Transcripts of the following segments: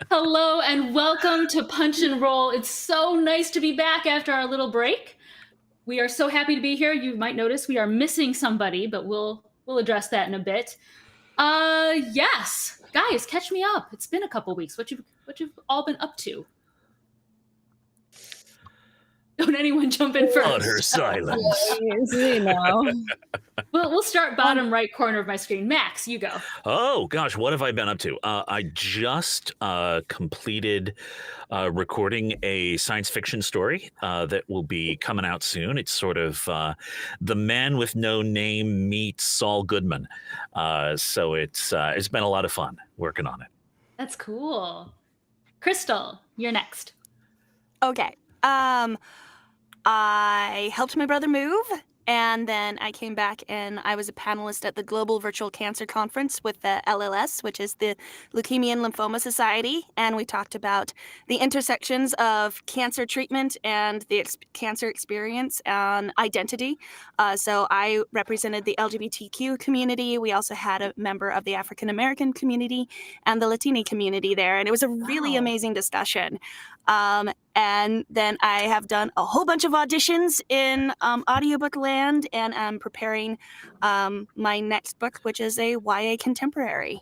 Hello and welcome to Punch and Roll. It's so nice to be back after our little break. We are so happy to be here. You might notice we are missing somebody, but we'll address that in a bit. Yes, guys, catch me up. It's been a couple weeks. What you've all been up to? Don't anyone jump in Utter first. silence. We'll start bottom right corner of my screen. Max, you go. Oh gosh, what have I been up to? I just completed recording a science fiction story that will be coming out soon. It's sort of The Man with No Name meets Saul Goodman. So it's been a lot of fun working on it. That's cool. Crystal, you're next. Okay. I helped my brother move, and then I came back and I was a panelist at the Global Virtual Cancer Conference with the LLS, which is the Leukemia and Lymphoma Society, and we talked about the intersections of cancer treatment and the cancer experience and identity. So I represented the LGBTQ community. We also had a member of the African American community and the Latini community there, and it was a really amazing discussion. And then I have done a whole bunch of auditions in audiobook land, and I'm preparing my next book, which is a YA contemporary.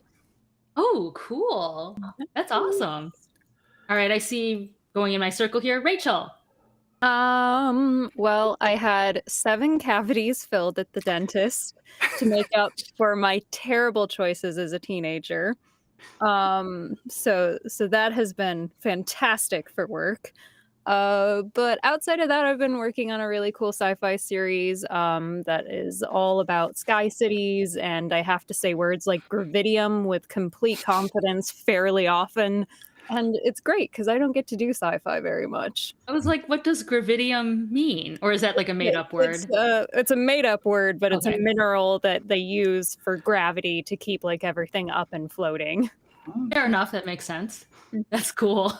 Oh, cool. That's awesome. All right, I see going in my circle here. Rachel. Well, I had 7 cavities filled at the dentist to make up for my terrible choices as a teenager. So that has been fantastic for work. But outside of that, I've been working on a really cool sci-fi series that is all about sky cities, and I have to say words like gravidium with complete confidence fairly often. And it's great because I don't get to do sci-fi very much. I was like, what does gravidium mean? Or is that like a made-up word? It's a made-up word, but it's Okay. a mineral that they use for gravity to keep like everything up and floating. Fair enough. That makes sense. That's cool.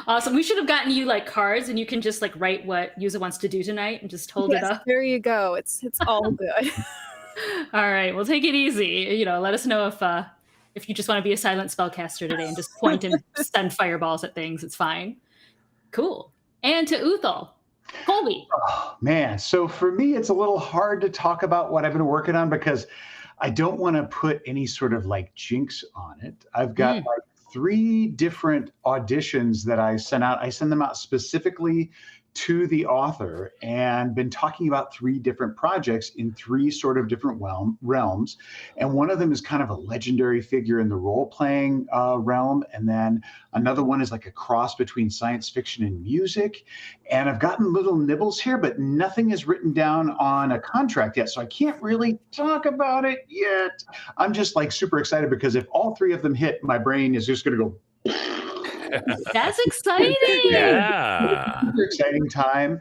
Awesome. We should have gotten you like cards, and you can just like write what Yuza wants to do tonight and just hold it up. There you go. It's all good. All right. Well, take it easy. You know, let us know if you just want to be a silent spellcaster today and just point and send fireballs at things. It's fine. Cool. And to Uthal. Colby. Oh, man. So for me, it's a little hard to talk about what I've been working on because I don't want to put any sort of like jinx on it. I've got like 3 different auditions that I sent out. I send them out specifically to the author and been talking about 3 different projects in 3 sort of different realms. And one of them is kind of a legendary figure in the role-playing realm. And then another one is like a cross between science fiction and music. And I've gotten little nibbles here, but nothing is written down on a contract yet. So I can't really talk about it yet. I'm just like super excited because if all 3 of them hit, my brain is just going to go. That's exciting. Yeah. Super exciting time.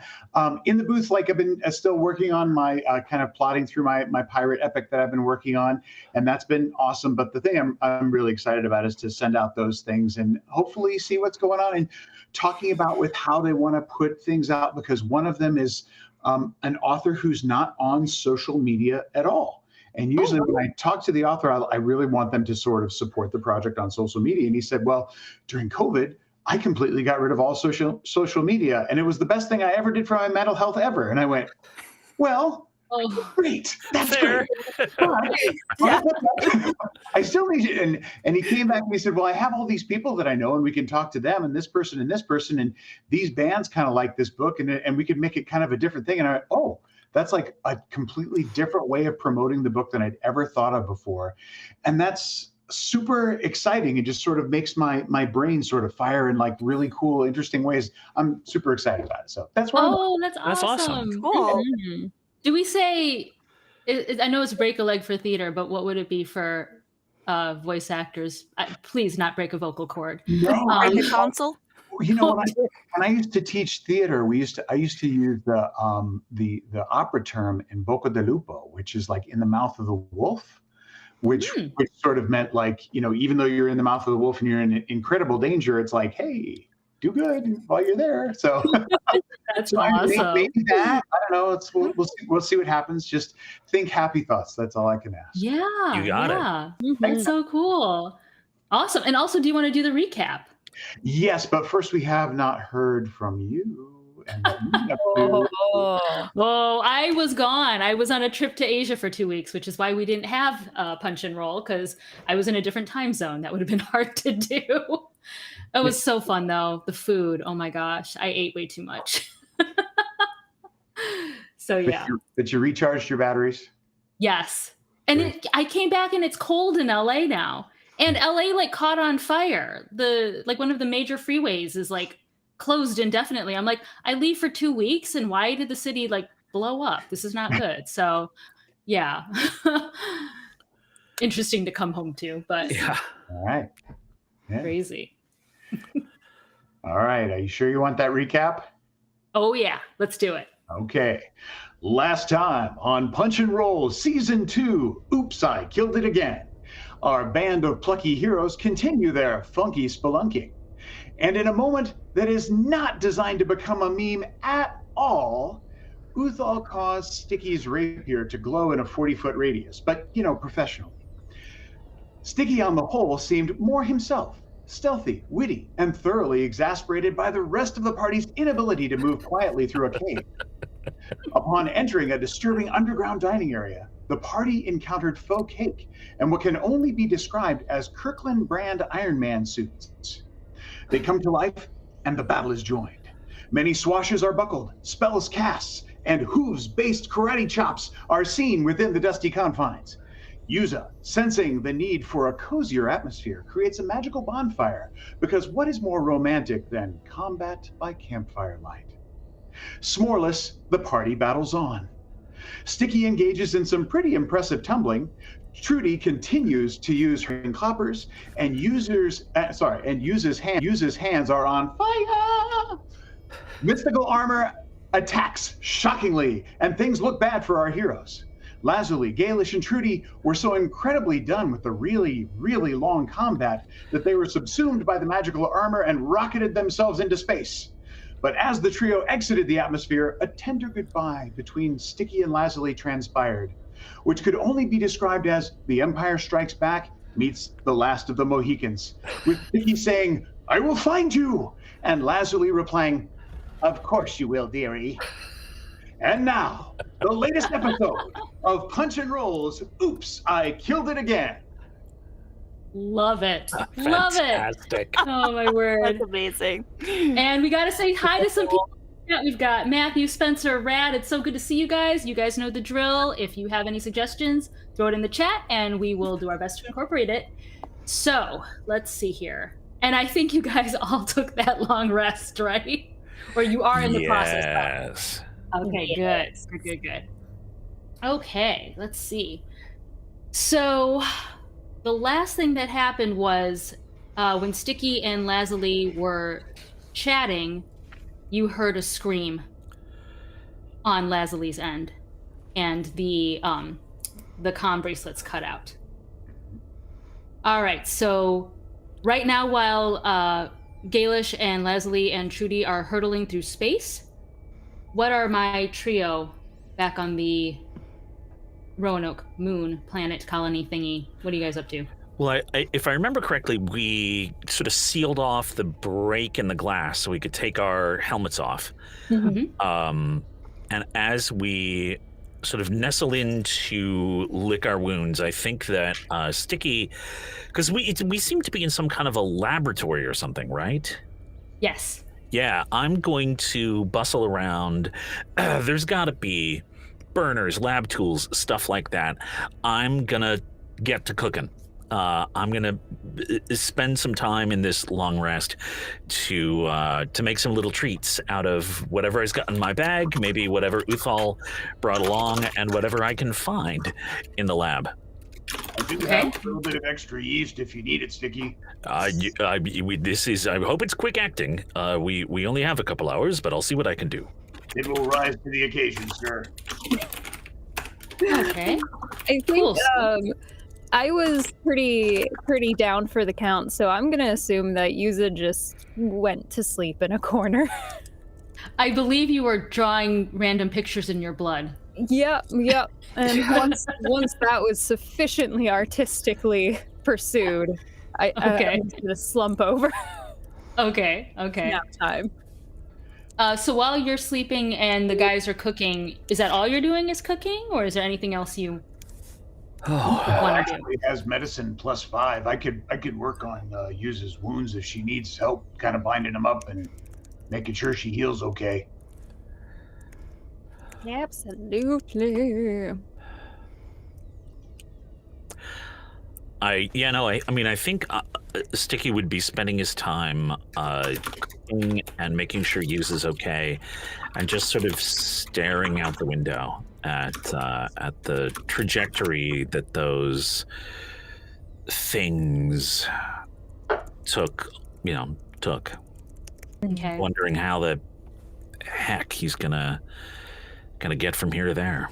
In the booth, like I've been still working on my kind of plotting through my pirate epic that I've been working on, and that's been awesome. But the thing I'm really excited about is to send out those things and hopefully see what's going on and talking about with how they want to put things out, because one of them is an author who's not on social media at all. And usually when I talk to the author, I really want them to sort of support the project on social media. And he said, well, during COVID, I completely got rid of all social media. And it was the best thing I ever did for my mental health ever. And I went, well, great. That's Fair. great. But I still need it. And he came back and he said, well, I have all these people that I know and we can talk to them and this person and these bands kind of like this book and we could make it kind of a different thing. And I went, oh, that's like a completely different way of promoting the book than I'd ever thought of before. And that's super exciting. It just sort of makes my brain sort of fire in like really cool, interesting ways. I'm super excited about it. So that's what that's awesome. That's awesome. Cool. Do we say, I know it's break a leg for theater, but what would it be for voice actors? Please not break a vocal cord. No, Like a console? you know, when I used to teach theater, I used to use the opera term in boca de lupo, which is like in the mouth of the wolf, which sort of meant like, you know, even though you're in the mouth of the wolf and you're in incredible danger, it's like, hey, do good while you're there. So that's awesome. Maybe that, I don't know. We'll see what happens. Just think happy thoughts. That's all I can ask. Yeah, You got it. That's so cool. Awesome. And also, do you want to do the recap? Yes, but first we have not heard from you. And what you have to do. Oh, I was gone. I was on a trip to Asia for 2 weeks, which is why we didn't have Punch and Roll, because I was in a different time zone. That would have been hard to do. It was so fun, though. The food, oh my gosh. I ate way too much. So, yeah. But you recharged your batteries? Yes. And I came back and it's cold in LA now. And LA like caught on fire. One of the major freeways is like closed indefinitely. I'm like, I leave for 2 weeks and why did the city like blow up? This is not good. So yeah. Interesting to come home to, but Yeah. All right. Yeah. Crazy. All right. Are you sure you want that recap? Oh yeah, let's do it. Okay. Last time on Punch and Roll Season 2, Oops, I Killed It Again. Our band of plucky heroes continue their funky spelunking. And in a moment that is not designed to become a meme at all, Uthal caused Sticky's rapier to glow in a 40-foot radius, but, professionally. Sticky on the whole seemed more himself, stealthy, witty, and thoroughly exasperated by the rest of the party's inability to move quietly through a cave. Upon entering a disturbing underground dining area, the party encountered faux cake and what can only be described as Kirkland brand Iron Man suits. They come to life, and the battle is joined. Many swashes are buckled, spells cast, and hooves-based karate chops are seen within the dusty confines. Yuza, sensing the need for a cozier atmosphere, creates a magical bonfire, because what is more romantic than combat by campfire light? S'moreless, the party battles on. Sticky engages in some pretty impressive tumbling. Trudy continues to use her clappers, and Yuza's hands are on fire. Mystical armor attacks shockingly, and things look bad for our heroes. Lazuli, Gailish, and Trudy were so incredibly done with the really, really long combat that they were subsumed by the magical armor and rocketed themselves into space. But as the trio exited the atmosphere, a tender goodbye between Sticky and Lazuli transpired, which could only be described as The Empire Strikes Back meets The Last of the Mohicans, with Sticky saying, "I will find you," and Lazuli replying, "Of course you will, dearie." And now, the latest episode of Punch and Roll's Oops, I Killed It Again. Love it. Love it. Fantastic. Oh my word. That's amazing. And we got to say hi to some people. Yeah, we've got Matthew, Spencer, Rad. It's so good to see you guys. You guys know the drill. If you have any suggestions, throw it in the chat and we will do our best to incorporate it. So let's see here. And I think you guys all took that long rest, right? Or you are in the process. Yes. Okay, good. Good. Okay, let's see. So the last thing that happened was when Sticky and Lazuli were chatting, you heard a scream on Lazuli's end, and the comm bracelets cut out. All right, so right now, while Gailish and Lazuli and Trudy are hurtling through space, what are my trio back on the Roanoke moon planet colony thingy? What are you guys up to? Well, if I remember correctly, we sort of sealed off the break in the glass so we could take our helmets off. Mm-hmm. And as we sort of nestle in to lick our wounds, I think that Sticky, because we seem to be in some kind of a laboratory or something, right? Yes. Yeah, I'm going to bustle around. There's got to be burners, lab tools, stuff like that. I'm going to get to cooking. I'm going to spend some time in this long rest to make some little treats out of whatever I've got in my bag, maybe whatever Uthal brought along, and whatever I can find in the lab. I do have a little bit of extra yeast if you need it, Sticky. I hope it's quick acting. We only have a couple hours, but I'll see what I can do. It will rise to the occasion, sir. Okay. I think I was pretty down for the count, so I'm gonna assume that Yuza just went to sleep in a corner. I believe you were drawing random pictures in your blood. Yep. And once that was sufficiently artistically pursued, Okay. I'm just gonna slump over. Okay. Nap time. So while you're sleeping and the guys are cooking, is that all you're doing is cooking, or is there anything else you Oh, want to do? Actually, it has medicine +5. I could work on Yuza's wounds if she needs help, kind of binding them up and making sure she heals okay. Absolutely. I think Sticky would be spending his time cooking and making sure Yuza's okay, and just sort of staring out the window at the trajectory that those things took. Okay. Wondering how the heck he's gonna get from here to there.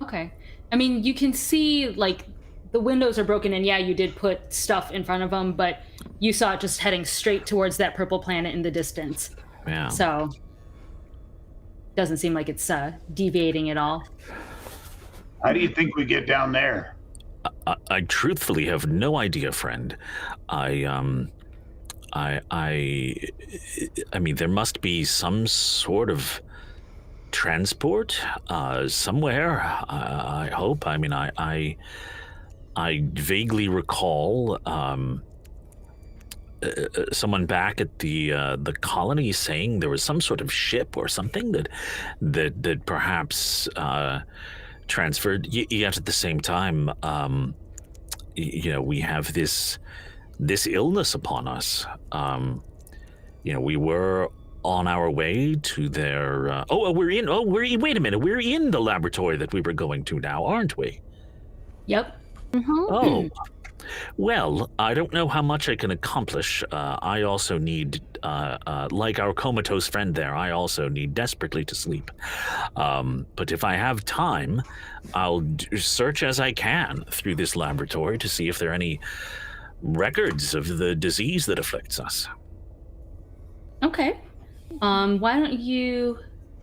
Okay. I mean, you can see like the windows are broken, and yeah, you did put stuff in front of them, but you saw it just heading straight towards that purple planet in the distance. Yeah. So doesn't seem like it's deviating at all. How do you think we get down there? I truthfully have no idea, friend. I mean, there must be some sort of transport somewhere. I hope. I mean, I vaguely recall someone back at the colony saying there was some sort of ship or something that perhaps transferred. Yet at the same time, we have this illness upon us. We were on our way to their. Wait a minute. We're in the laboratory that we were going to now, aren't we? Yep. Oh, well, I don't know how much I can accomplish. I also need, like our comatose friend there, I also need desperately to sleep. But if I have time, I'll search as I can through this laboratory to see if there are any records of the disease that afflicts us. Okay. Why don't you...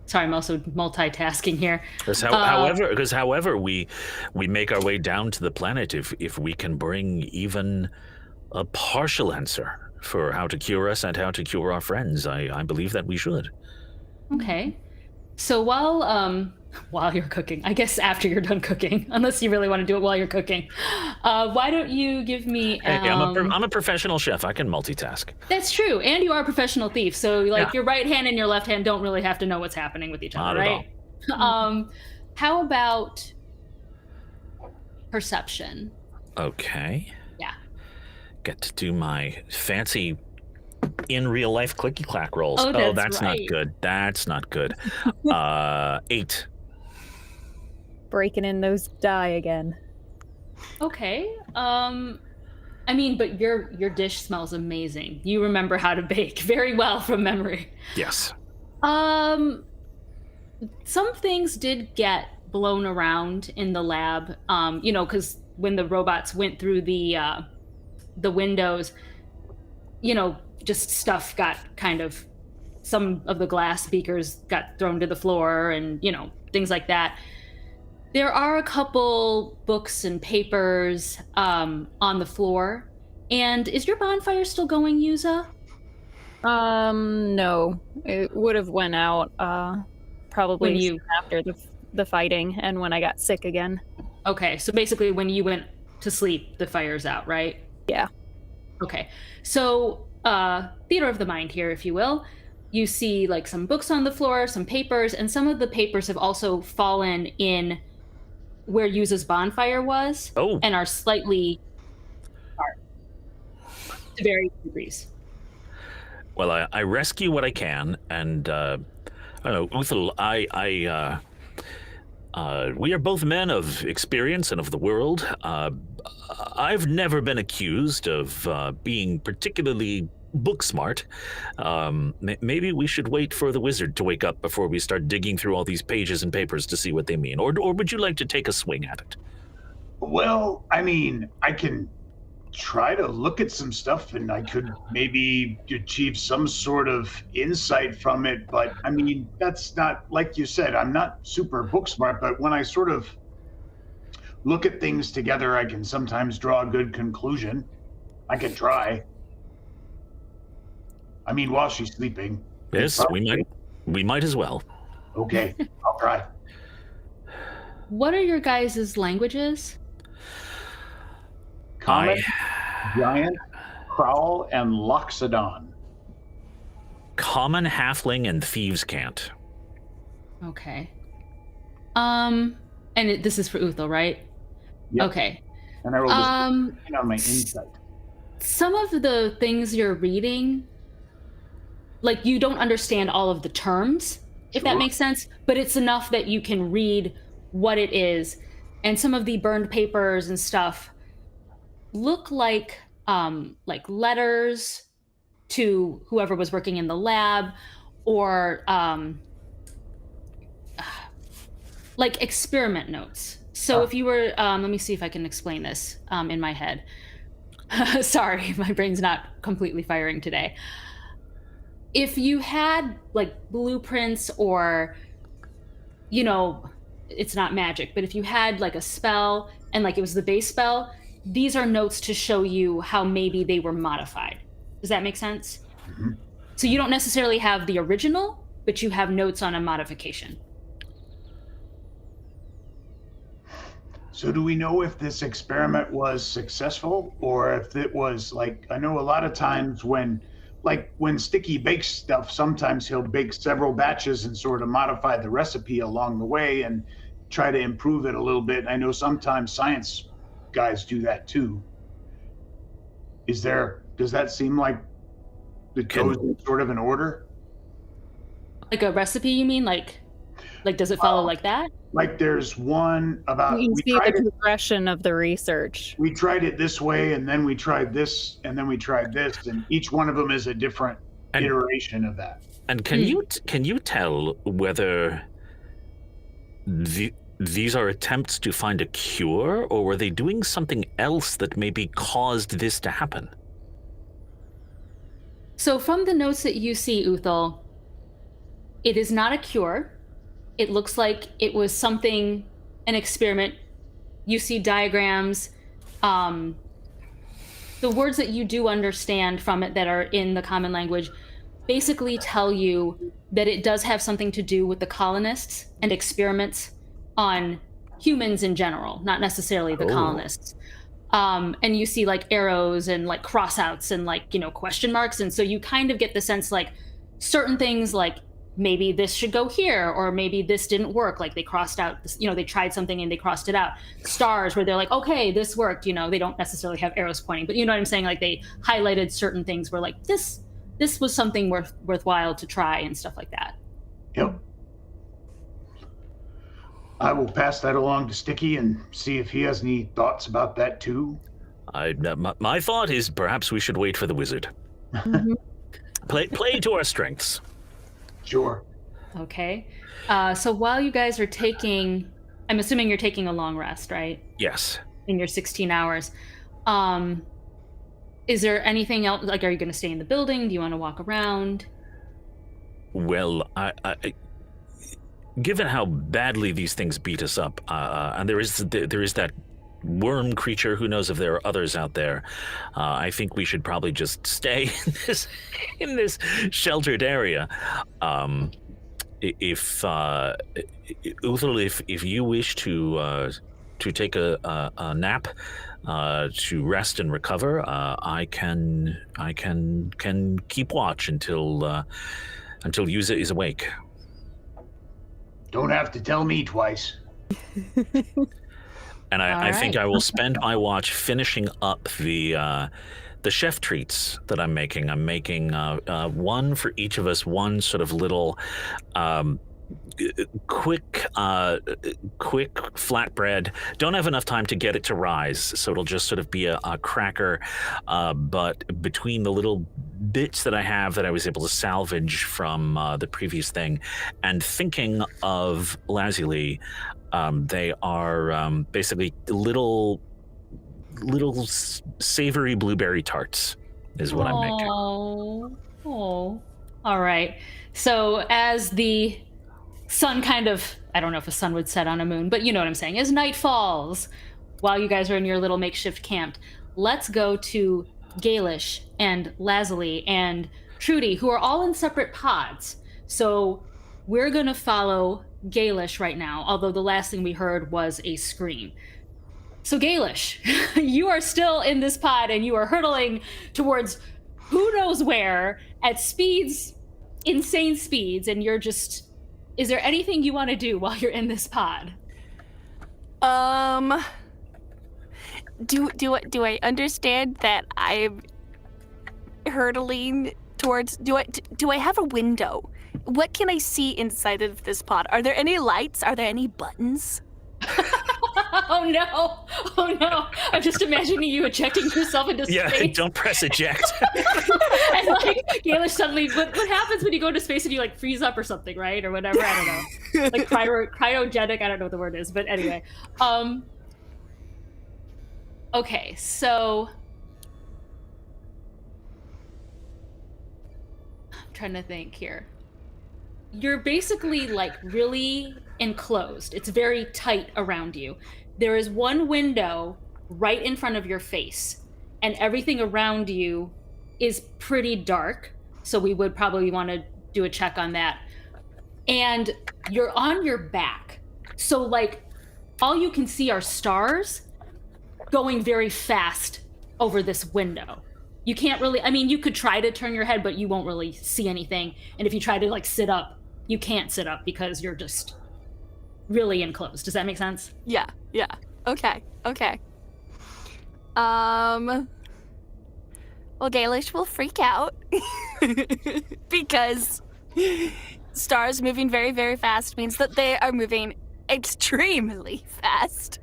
Sorry, I'm also multitasking here. However we make our way down to the planet, if we can bring even a partial answer for how to cure us and how to cure our friends, I believe that we should. Okay. So while you're cooking, I guess after you're done cooking, unless you really want to do it while you're cooking, why don't you give me... Hey, I'm a professional chef. I can multitask. That's true. And you are a professional thief. So Yeah. Your right hand and your left hand don't really have to know what's happening with each other, Not at right? How about perception? Okay. Yeah. Get to do my fancy in real life clicky clack rolls. Oh, that's right. not good. That's not good. 8. Breaking in those die again. Okay. I mean, but your dish smells amazing. You remember how to bake very well from memory. Yes. Some things did get blown around in the lab. Because when the robots went through the windows, just stuff got some of the glass beakers got thrown to the floor and, things like that. There are a couple books and papers on the floor. And is your bonfire still going, Yuza? No. It would have went out probably When soon after the fighting and when I got sick again. Okay, so basically when you went to sleep, the fire's out, right? Yeah. Okay, so theater of the mind here, if you will. You see some books on the floor, some papers, and some of the papers have also fallen in where Yuza's bonfire was and are slightly apart to varying degrees. Well, I rescue what I can, and I don't know, Uthal, we are both men of experience and of the world. I've never been accused of being particularly book smart. Maybe we should wait for the wizard to wake up before we start digging through all these pages and papers to see what they mean. Or would you like to take a swing at it? Well, I mean, I can try to look at some stuff and I could maybe achieve some sort of insight from it. But I mean, that's not, like you said, I'm not super book smart, but when I sort of look at things together, I can sometimes draw a good conclusion. I can try. I mean, while she's sleeping. Yes, we might as well. Okay, I'll try. What are your guys' languages? Common, Giant, Prowl, and Loxodon. Common, Halfling, and Thieves' Cant. Okay. This is for Uthal, right? Yep. Okay. And I rolled this on my insight. Some of the things you're reading, like you don't understand all of the terms, if that makes sense, but it's enough that you can read what it is. And some of the burned papers and stuff look like letters to whoever was working in the lab, or like experiment notes. So if you were, let me see if I can explain this in my head. Sorry, my brain's not completely firing today. If you had like blueprints or, it's not magic, but if you had like a spell and like it was the base spell, these are notes to show you how maybe they were modified. Does that make sense? Mm-hmm. So you don't necessarily have the original, but you have notes on a modification. So do we know if this experiment was successful, or if it was like, I know a lot of times when Sticky bakes stuff, sometimes he'll bake several batches and sort of modify the recipe along the way and try to improve it a little bit. I know sometimes science guys do that too. Does that seem like it goes in sort of an order? Like a recipe, you mean? Like does it follow like that? Like there's one about You can see the progression of the research. We tried it this way, and then we tried this, and then we tried this, and each one of them is a different iteration of that. And can you tell whether these are attempts to find a cure, or were they doing something else that maybe caused this to happen? So from the notes that you see, Uthal, it is not a cure. It looks like it was something, an experiment. You see diagrams. The words that you do understand from it that are in the common language basically tell you that it does have something to do with the colonists and experiments on humans in general, not necessarily the colonists. And you see like arrows and like crossouts and like, question marks. And so you kind of get the sense like certain things like maybe this should go here, or maybe this didn't work. Like they crossed out, they tried something and they crossed it out. Stars where they're like, okay, this worked. They don't necessarily have arrows pointing, but you know what I'm saying? Like they highlighted certain things where like this was something worthwhile to try and stuff like that. Yep. I will pass that along to Sticky and see if he has any thoughts about that too. My thought is perhaps we should wait for the wizard. Mm-hmm. Play to our strengths. Sure. Okay. So while you guys are I'm assuming you're taking a long rest, right? Yes. In your 16 hours. Is there anything else? Like, are you going to stay in the building? Do you want to walk around? Well, I given how badly these things beat us up, and there is that worm creature, who knows if there are others out there, I think we should probably just stay in this sheltered area. If Uthal, if you wish to take a nap, to rest and recover, I can keep watch until Yuza is awake. Don't have to tell me twice. And I think I will spend my watch finishing up the chef treats that I'm making. I'm making one for each of us, one sort of little quick flatbread. Don't have enough time to get it to rise, so it'll just sort of be a cracker. But between the little bits that I have that I was able to salvage from the previous thing, and thinking of Lazuli, they are basically little savory blueberry tarts is what I'm making. Oh, all right. So as the sun kind of, I don't know if a sun would set on a moon, but you know what I'm saying, as night falls, while you guys are in your little makeshift camp, let's go to Gailish and Lazuli and Trudy, who are all in separate pods. So we're going to follow Gailish right now, although the last thing we heard was a scream. So Gailish, you are still in this pod and you are hurtling towards who knows where at speeds, insane speeds, and you're just... Is there anything you want to do while you're in this pod? Do I understand that I'm hurtling towards... Do I have a window? What can I see inside of this pod? Are there any lights? Are there any buttons? Oh no! Oh no! I'm just imagining you ejecting yourself into space. Yeah, don't press eject. And like Gailish suddenly, what happens when you go into space and you like freeze up or something, right? Or whatever, I don't know. Like cryogenic, I don't know what the word is, but anyway. Okay, so I'm trying to think here. You're basically like really enclosed. It's very tight around you. There is one window right in front of your face, and everything around you is pretty dark. So we would probably want to do a check on that. And you're on your back. So like all you can see are stars going very fast over this window. You can't really, I mean, you could try to turn your head, but you won't really see anything. And if you try to like sit up, you can't sit up because you're just really enclosed. Does that make sense? Yeah. Okay. Well, Gailish will freak out because stars moving very, very fast means that they are moving extremely fast.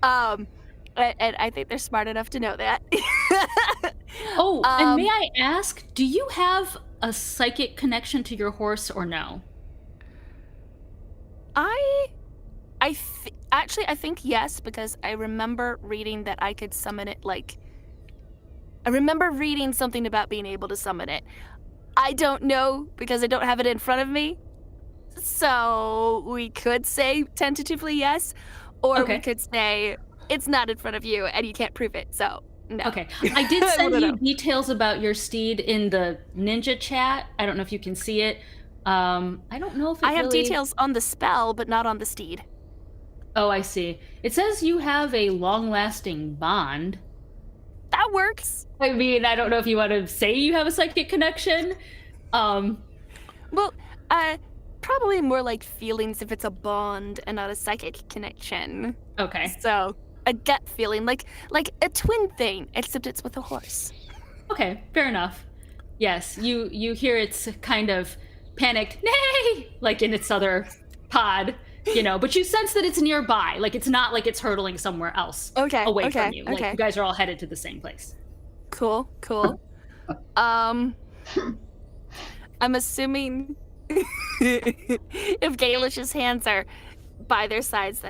And I think they're smart enough to know that. Oh, and may I ask, do you have a psychic connection to your horse or no? I think yes, because I remember reading that I could summon it, like... I remember reading something about being able to summon it. I don't know, because I don't have it in front of me. So, we could say tentatively yes, or we could say it's not in front of you and you can't prove it, so no. Okay. I did send you details about your steed in the ninja chat. I don't know if you can see it. I don't know if I have details on the spell, but not on the steed. Oh, I see. It says you have a long-lasting bond. That works. I mean, I don't know if you want to say you have a psychic connection. Well, probably more like feelings if it's a bond and not a psychic connection. Okay. So, a gut feeling, like a twin thing, except it's with a horse. Okay, fair enough. Yes, you hear it's kind of panicked, nay, like in its other pod, you know, but you sense that it's nearby. Like it's not like it's hurtling somewhere else away from you. Like you guys are all headed to the same place. Cool. I'm assuming if Gailish's hands are by their sides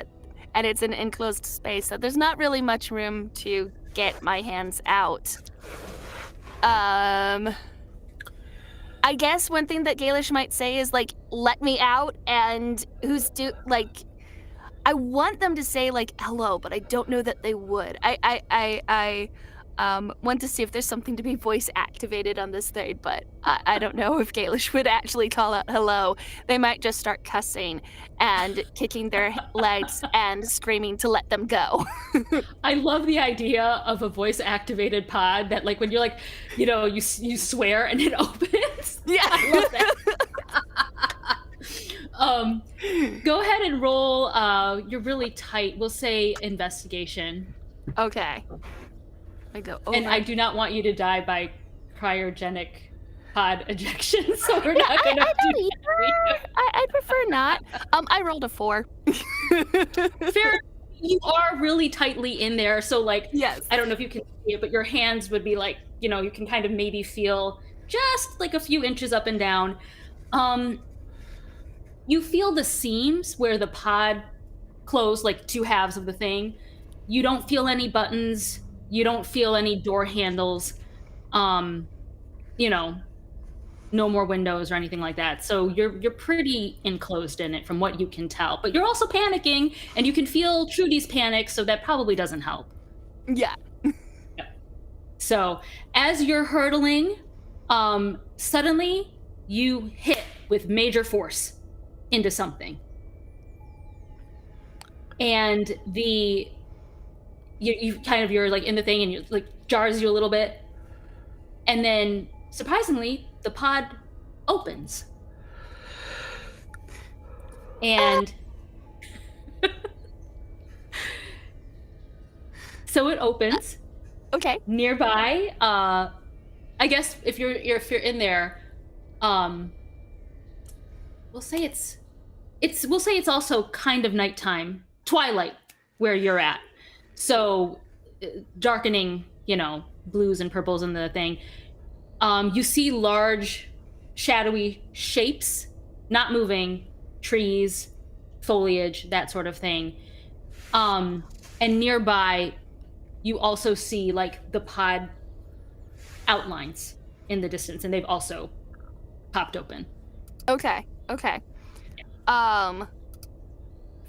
and it's an enclosed space, that there's not really much room to get my hands out. I guess one thing that Gailish might say is like, let me out, and I want them to say like hello, but I don't know that they would. I want to see if there's something to be voice activated on this thing, but I don't know if Gailish would actually call out hello. They might just start cussing and kicking their legs and screaming to let them go. I love the idea of a voice activated pod that like when you're like, you know, you swear and it opens. Yeah. I love that. Go ahead and roll. You're really tight. We'll say investigation. Okay. I go, and I do not want you to die by cryogenic pod ejection, so we're not going to do that. I prefer not. I rolled a 4. Fair. You are really tightly in there, so like, yes. I don't know if you can see it, but your hands would be like, you know, you can kind of maybe feel just like a few inches up and down. You feel the seams where the pod closed, like 2 halves of the thing. You don't feel any buttons. You don't feel any door handles, you know, no more windows or anything like that. So you're pretty enclosed in it from what you can tell. But you're also panicking, and you can feel Trudy's panic, so that probably doesn't help. Yeah. So as you're hurtling, suddenly you hit with major force into something. And you're like in the thing and you like jars you a little bit. And then surprisingly, the pod opens. And so it opens. Okay. Nearby, I guess if you're in there, we'll say it's also kind of nighttime, twilight where you're at. So darkening, blues and purples in the thing. You see large, shadowy shapes, not moving, trees, foliage, that sort of thing. And nearby, you also see like the pod outlines in the distance, and they've also popped open. Okay.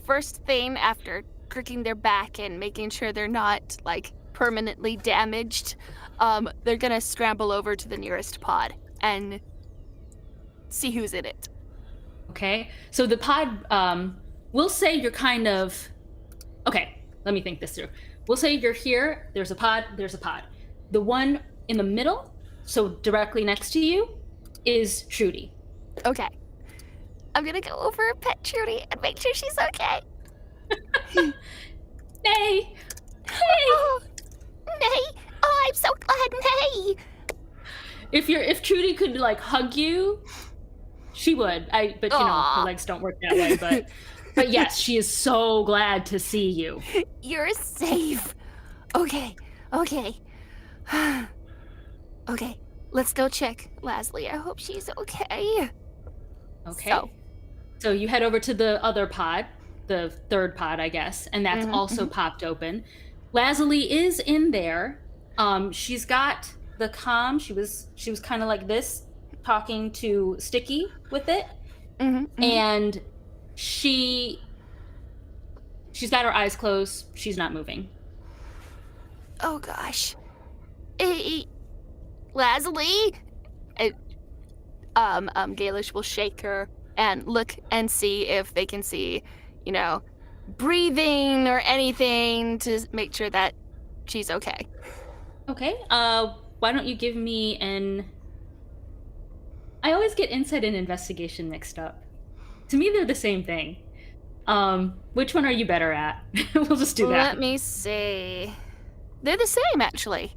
First thing, after cricking their back and making sure they're not like permanently damaged, they're gonna scramble over to the nearest pod and see who's in it. Okay, so the pod, we'll say you're kind of, okay, let me think this through. We'll say you're here, there's a pod. The one in the middle, so directly next to you, is Trudy. Okay. I'm gonna go over and pet Trudy and make sure she's okay. Nay! Oh, Nay! Oh, I'm so glad, Nay! If Trudy could like hug you, she would. But her legs don't work that way. But yes, she is so glad to see you. You're safe. Okay. Okay, let's go check Lazuli. I hope she's okay. Okay. So you head over to the other pod, the third pod, I guess, and that's also popped open. Lazuli is in there. She's got the comm. She was kind of like this, talking to Sticky with it, and she's got her eyes closed. She's not moving. Oh gosh. Lazuli. Gailish will shake her and look and see if they can see, breathing or anything to make sure that she's okay. Okay. Why don't you give me I always get insight and investigation mixed up. To me, they're the same thing. Which one are you better at? We'll just do that. Let me see. They're the same, actually.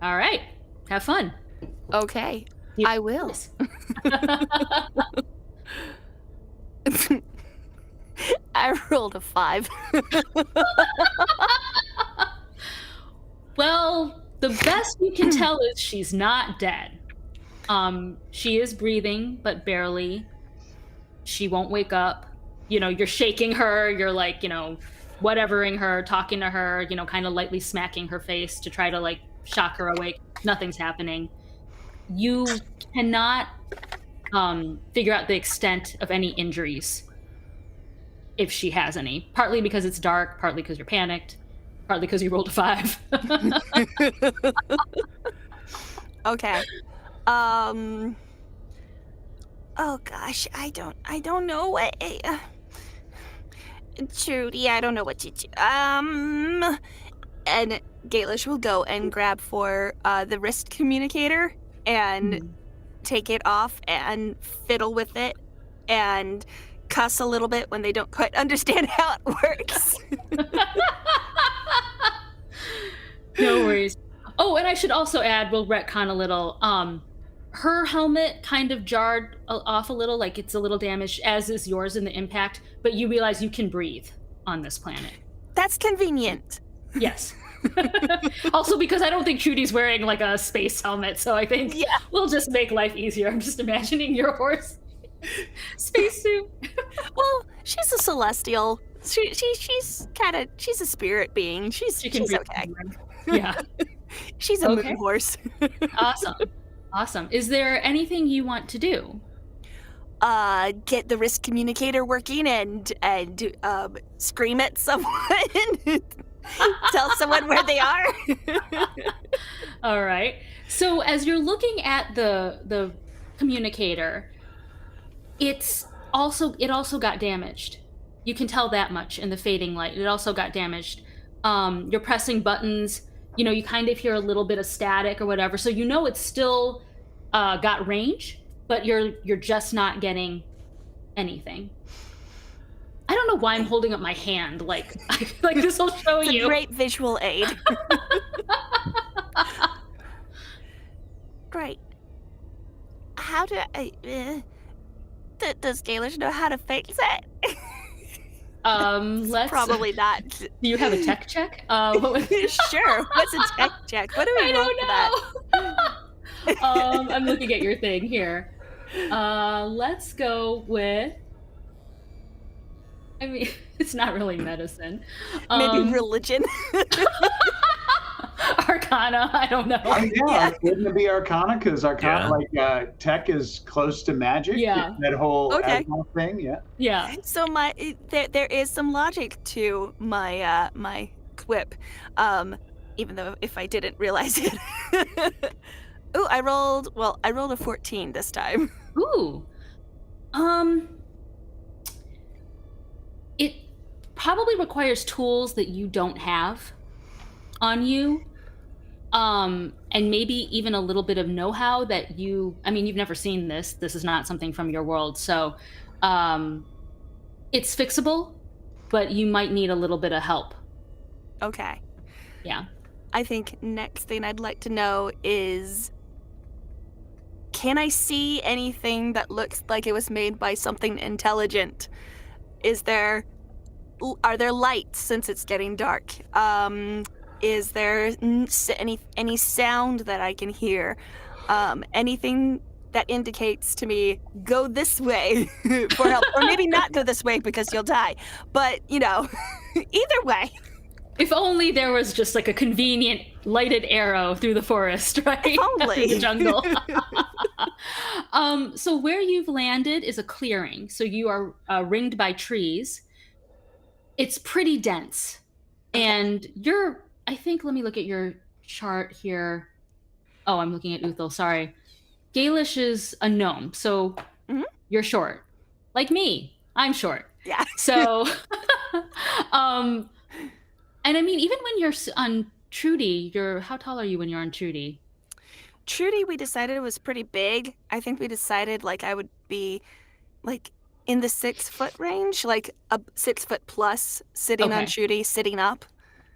All right. Have fun. Okay. I will. I rolled a 5. Well, the best you can tell is she's not dead. She is breathing, but barely. She won't wake up. You're shaking her. You're like, whatevering her, talking to her, kind of lightly smacking her face to try to like shock her awake. Nothing's happening. You cannot figure out the extent of any injuries, if she has any. Partly because it's dark, partly because you're panicked, partly because you rolled a 5. Okay. Oh gosh, I don't know what. Trudy, I don't know what to do. And Gailish will go and grab for the wrist communicator and take it off and fiddle with it and cuss a little bit when they don't quite understand how it works. No worries. Oh, and I should also add, we'll retcon a little. Her helmet kind of jarred off a little, like it's a little damaged, as is yours in the impact, but you realize you can breathe on this planet. That's convenient. Yes. Also, because I don't think Trudy's wearing like a space helmet, so I think we'll just make life easier. I'm just imagining your horse spacesuit. Well, she's a celestial. She's a spirit being. She's okay. Yeah. She's a moon horse. Awesome. Is there anything you want to do? Get the wrist communicator working and scream at someone. Tell someone where they are. All right. So as you're looking at the communicator, it also got damaged. You can tell that much in the fading light. It also got damaged. You're pressing buttons. You know, you kind of hear a little bit of static or whatever. So you know it's still got range, but you're just not getting anything. I don't know why I'm holding up my hand. Like like this will show It's a you. great visual aid. Great. How do I... does Gailish know how to fix it? Let's Probably not. Do you have a tech check? What was Sure. What's a tech check? What do we I roll for that? don't know. I'm looking at your thing here. Let's go with. I mean, it's not really medicine. Maybe religion. Arcana. I don't know. Yeah, wouldn't it be Arcana? Because Arcana, Yeah. like tech is close to magic. Yeah. That whole Okay. Asmo thing. Yeah. Yeah. So there is some logic to my my quip, even though if I didn't realize it. Ooh, I rolled a 14 this time. Ooh. It probably requires tools that you don't have on you. And maybe even a little bit of know-how that you've never seen this. This is not something from your world. So, it's fixable, but you might need a little bit of help. Okay. Yeah. I think next thing I'd like to know is, can I see anything that looks like it was made by something intelligent? Are there lights since it's getting dark? Is there any sound that I can hear? Anything that indicates to me, go this way for help, or maybe not go this way because you'll die. But either way. If only there was just like a convenient lighted arrow through the forest, right? If only. Through the jungle. So where you've landed is a clearing. So you are ringed by trees. It's pretty dense. Okay. And let me look at your chart here. Oh, I'm looking at Uthal, sorry. Gailish is a gnome, so you're short. Like me, I'm short. Yeah. So, and I mean, even when you're on Trudy, how tall are you when you're on Trudy? Trudy, we decided it was pretty big. I think we decided like I would be like in the 6 foot range, like a 6 foot plus sitting on Okay. Trudy, sitting up.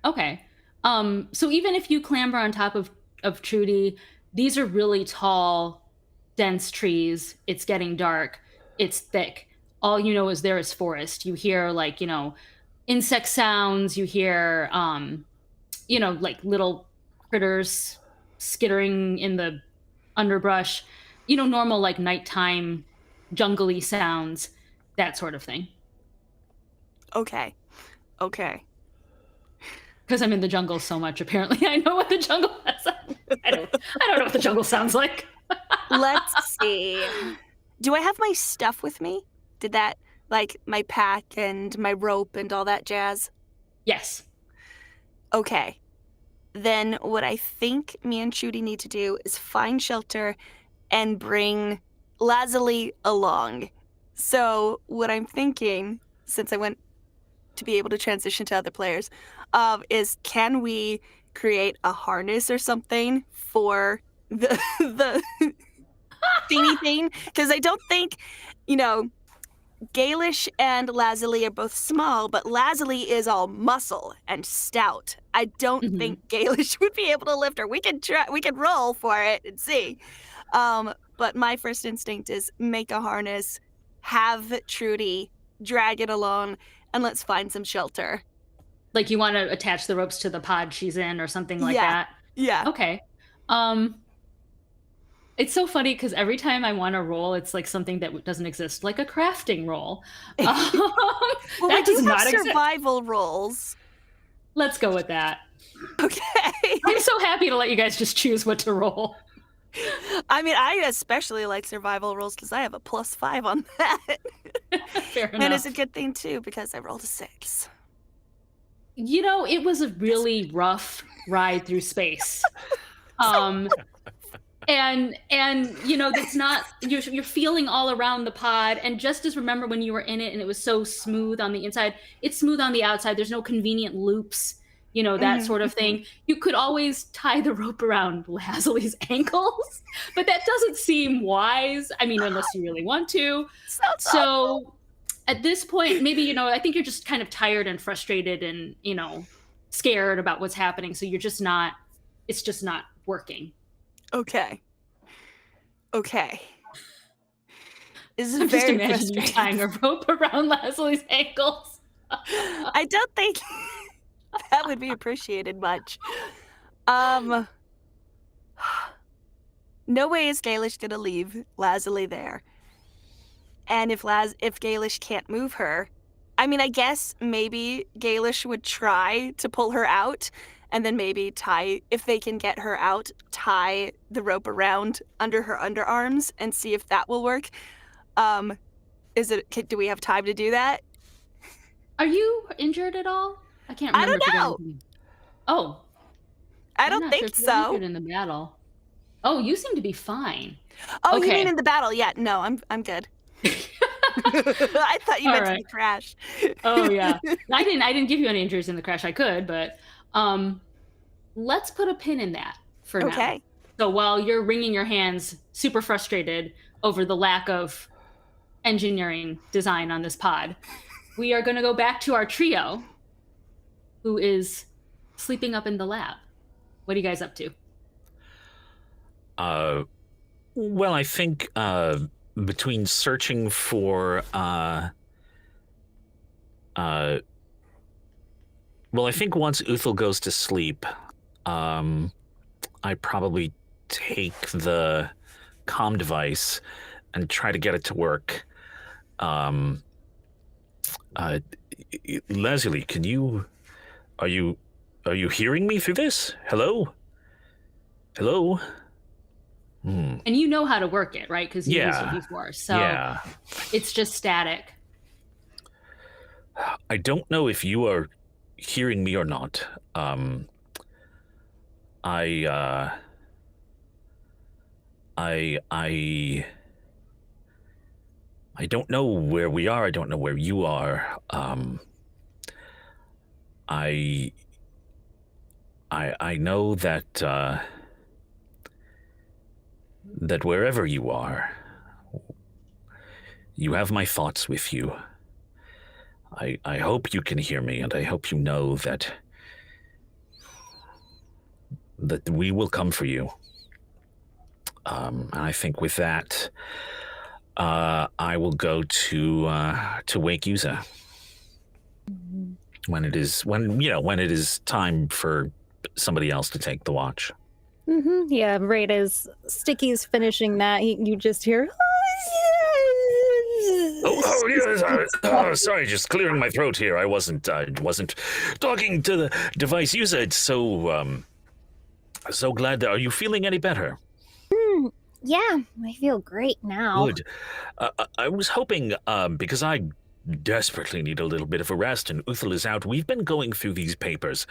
Okay. So even if you clamber on top of Trudy, these are really tall, dense trees. It's getting dark. It's thick. All you know is there is forest. You hear like, insect sounds. You hear, like little critters skittering in the underbrush. Normal like nighttime jungly sounds, that sort of thing. Okay. Because I'm in the jungle so much, apparently I know what the jungle is. I don't know what the jungle sounds like. Let's see. Do I have my stuff with me? Did that, like my pack and my rope and all that jazz? Yes. Okay. Then what I think me and Trudy need to do is find shelter and bring Lazuli along. So what I'm thinking, since I went to be able to transition to other players, is can we create a harness or something for the thingy thing? Because I don't think, Gailish and Lazuli are both small, but Lazuli is all muscle and stout. I don't think Gailish would be able to lift her. We can roll for it and see. But my first instinct is make a harness, have Trudy drag it along, and let's find some shelter. Like you want to attach the ropes to the pod she's in or something like Yeah. that? Yeah. Okay. It's so funny because every time I want to roll, it's like something that doesn't exist, like a crafting roll. Well, we That do does have not exist. survival rolls. Let's go with that. Okay. I'm so happy to let you guys just choose what to roll. I mean, I especially like survival rolls because I have a +5 on that. Fair enough. And it's a good thing, too, because I rolled a 6. It was a really rough ride through space. Um, and you know, that's not, you're feeling all around the pod, and just as remember when you were in it and it was so smooth on the inside, it's smooth on the outside. There's no convenient loops, you know, that sort of thing. You could always tie the rope around Lazuli's ankles, but that doesn't seem wise. I mean, unless you really want to. So at this point, maybe, you know, I think you're just kind of tired and frustrated and, you know, scared about what's happening. So you're just not, it's just not working. Okay. This is I'm just very imagining you frustrating. tying a rope around Lazuli's ankles. I don't think that would be appreciated much. No way is Gailish gonna leave Lazuli there. And if Gailish can't move her, I mean, I guess maybe Gailish would try to pull her out, and then maybe if they can get her out, tie the rope around under her underarms and see if that will work. Do we have time to do that? Are you injured at all? I can't remember. I don't know. Oh. I don't think so. Injured in the battle. Oh, you seem to be fine. Oh, Okay. you mean in the battle? Yeah, no, I'm good. I thought you meant in the crash. Oh yeah. I didn't give you any injuries in the crash. I could, but let's put a pin in that for now. Okay. So while you're wringing your hands, super frustrated over the lack of engineering design on this pod, we are going to go back to our trio, who is sleeping up in the lab. What are you guys up to? Well, I think between searching for well, I think once Uthal goes to sleep, I probably take the comm device and try to get it to work. Lazuli, are you hearing me through this? Hello? And you know how to work it, right? Because you used it before. So it's just static. I don't know if you are hearing me or not. I don't know where we are. I don't know where you are. I know that that wherever you are, you have my thoughts with you. I hope you can hear me, and I hope you know that we will come for you. And I think with that, I will go to wake Yuza when it is time for somebody else to take the watch. Yeah, right as Sticky's finishing that, you just hear. Oh yes. Sorry, just clearing my throat here. I wasn't talking to the device. Yuza, it's so glad that. Are you feeling any better? Yeah, I feel great now. Good. I was hoping, because I desperately need a little bit of a rest, and Uthal is out. We've been going through these papers.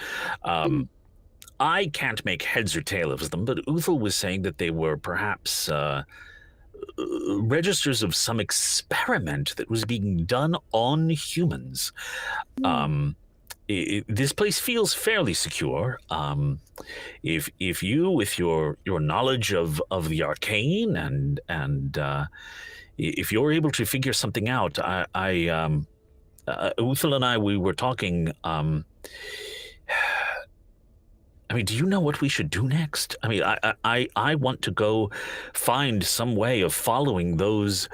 I can't make heads or tails of them, but Uthal was saying that they were perhaps registers of some experiment that was being done on humans. This place feels fairly secure. If you, with your knowledge of the arcane and if you're able to figure something out, Uthal and I, we were talking. I mean, do you know what we should do next? I mean, I want to go find some way of following those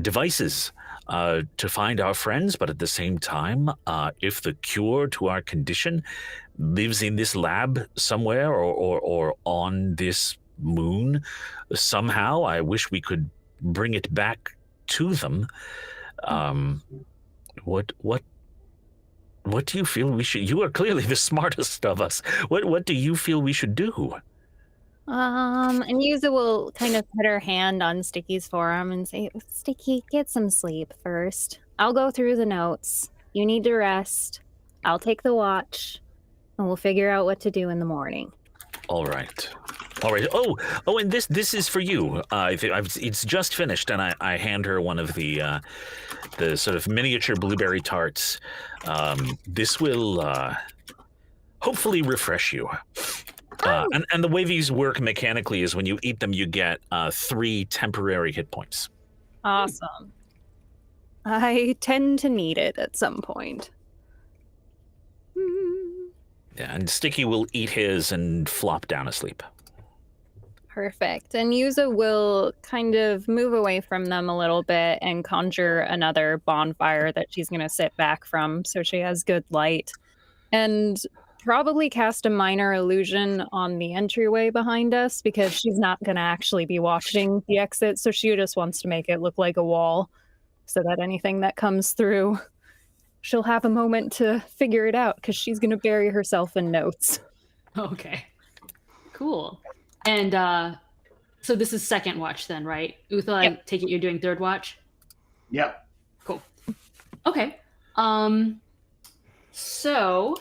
devices to find our friends, but at the same time, if the cure to our condition lives in this lab somewhere or on this moon somehow, I wish we could bring it back to them. What do you feel we should? You are clearly the smartest of us. What do you feel we should do? And Yuza will kind of put her hand on Sticky's forearm and say, Sticky, get some sleep first. I'll go through the notes. You need to rest. I'll take the watch, and we'll figure out what to do in the morning. All right. All right. Oh, and this is for you. It's just finished, and I hand her one of the sort of miniature blueberry tarts. This will hopefully refresh you. And the way these work mechanically is when you eat them, you get 3 temporary hit points. Awesome. I tend to need it at some point. Yeah, and Sticky will eat his and flop down asleep. Perfect. And Yuza will kind of move away from them a little bit and conjure another bonfire that she's going to sit back from so she has good light. And probably cast a minor illusion on the entryway behind us because she's not going to actually be watching the exit. So she just wants to make it look like a wall so that anything that comes through, she'll have a moment to figure it out because she's going to bury herself in notes. Okay. Cool. And so this is second watch then, right? Uthal, Yep. I take it you're doing third watch? Yep. Cool. Okay. So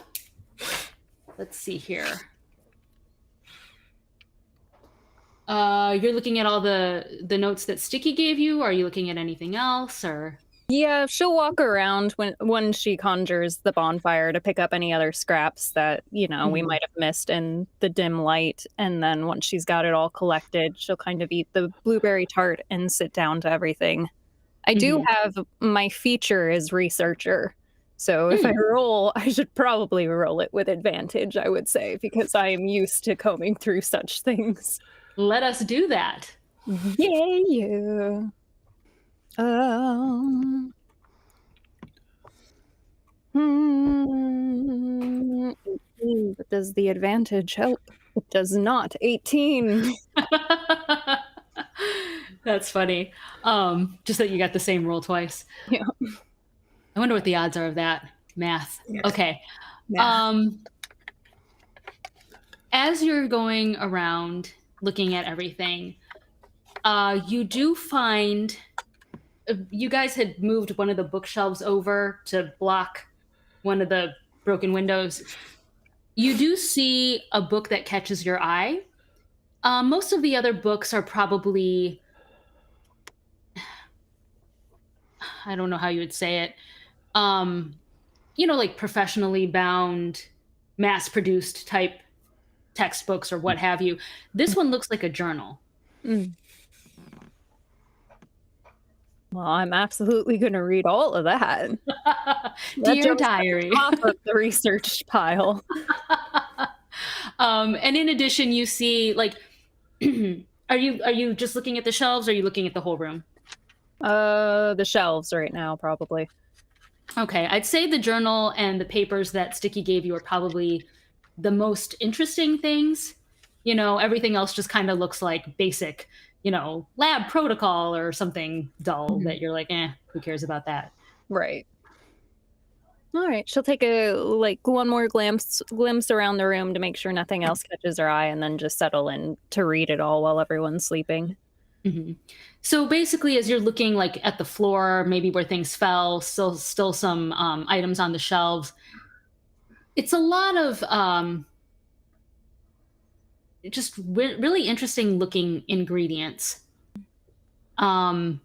let's see here. You're looking at all the notes that Sticky gave you? Or are you looking at anything else, or? Yeah, she'll walk around when she conjures the bonfire to pick up any other scraps that, we might have missed in the dim light. And then once she's got it all collected, she'll kind of eat the blueberry tart and sit down to everything. I do have my feature as researcher. So if I roll, I should probably roll it with advantage, I would say, because I am used to combing through such things. Let us do that. Yeah. But does the advantage help? It does not. 18. That's funny. Just that you got the same roll twice. Yeah. I wonder what the odds are of that. Math. Yes. Okay. Math. As you're going around looking at everything, you do find you guys had moved one of the bookshelves over to block one of the broken windows. You do see a book that catches your eye. Most of the other books are probably, I don't know how you would say it, like professionally bound, mass-produced type textbooks or what have you. This one looks like a journal. Well, I'm absolutely going to read all of that. Dear diary. Off of the research pile. And in addition, you see, are you just looking at the shelves, or are you looking at the whole room? The shelves right now, probably. Okay, I'd say the journal and the papers that Sticky gave you are probably the most interesting things. Everything else just kind of looks like basic, lab protocol or something dull that you're like, who cares about that? Right. All right. She'll take one more glimpse around the room to make sure nothing else catches her eye, and then just settle in to read it all while everyone's sleeping. Mm-hmm. So basically, as you're looking at the floor, maybe where things fell, still some items on the shelves. It's a lot of just really interesting looking ingredients. I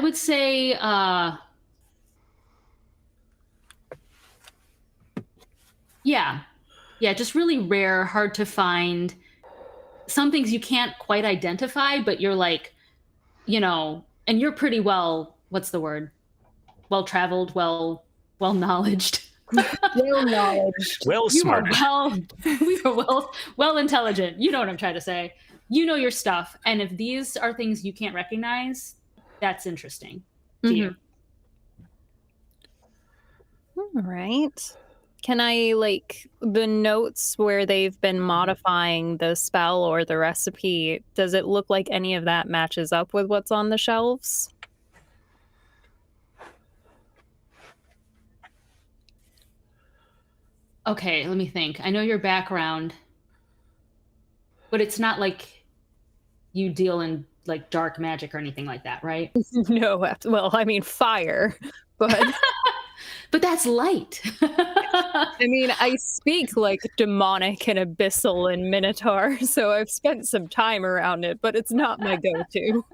would say just really rare, hard to find. Some things you can't quite identify, but you're like, and you're pretty what's the word? Well-traveled, well-knowledged. Well-knowledged. Well smart. We are well intelligent. You know what I'm trying to say. You know your stuff. And if these are things you can't recognize, that's interesting to you. All right. Can I, the notes where they've been modifying the spell or the recipe, does it look like any of that matches up with what's on the shelves? Okay, let me think. I know your background, but it's not like you deal in dark magic or anything like that, right? No. Well, I mean fire, but But that's light. I mean, I speak like demonic and abyssal and minotaur, so I've spent some time around it, but it's not my go-to.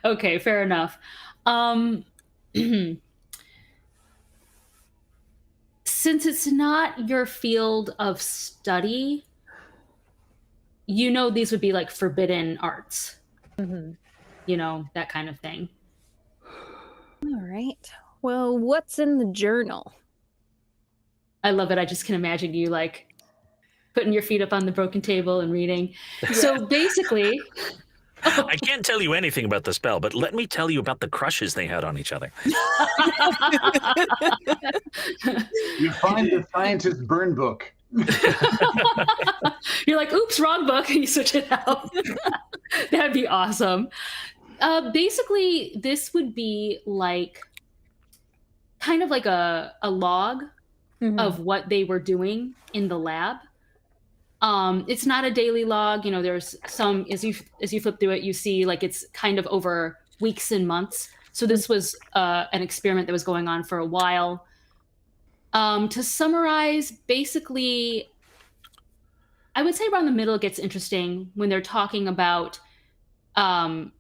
Okay, fair enough. Um, since it's not your field of study, you know these would be like forbidden arts, Mhm. you know, that kind of thing. All right. Well, what's in the journal? I love it. I just can imagine you like putting your feet up on the broken table and reading. So basically, I can't tell you anything about the spell, but let me tell you about the crushes they had on each other. You find the scientist's burn book. you're like, oops, wrong book. You switch it out. That'd be awesome. Basically, this would be like kind of like a log of what they were doing in the lab. It's not a daily log. You know, there's some as you flip through it, you see like it's kind of over weeks and months. So this was an experiment that was going on for a while. To summarize, basically, I would say around the middle it gets interesting when they're talking about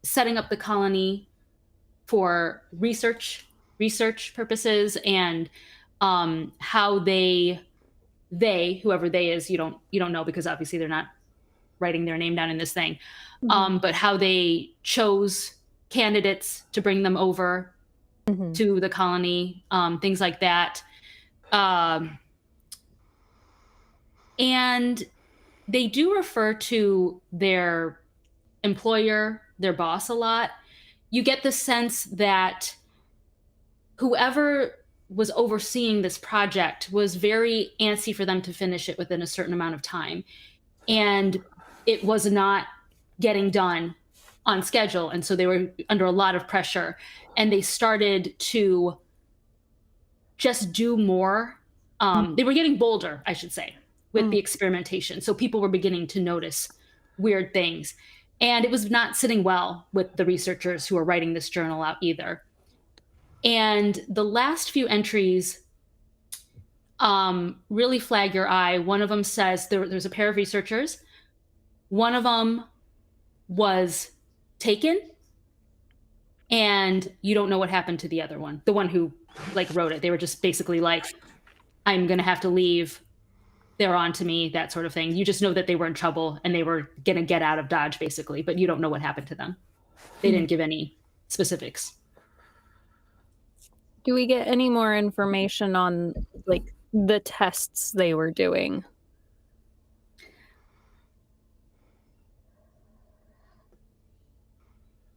setting up the colony for research purposes and how they whoever they is, you don't know because obviously they're not writing their name down in this thing, but how they chose candidates to bring them over to the colony, things like that. And they do refer to their employer, their boss a lot. You get the sense that whoever was overseeing this project was very antsy for them to finish it within a certain amount of time. And it was not getting done on schedule. And so they were under a lot of pressure. And they started to just do more. They were getting bolder, I should say, with the experimentation. So people were beginning to notice weird things. And it was not sitting well with the researchers who were writing this journal out either. And the last few entries really flag your eye. One of them says there's a pair of researchers. One of them was taken, and you don't know what happened to the other one, the one who like wrote it. They were just basically like, I'm going to have to leave. They're on to me, that sort of thing. You just know that they were in trouble and they were going to get out of Dodge, basically, but you don't know what happened to them. They didn't give any specifics. Do we get any more information on like the tests they were doing?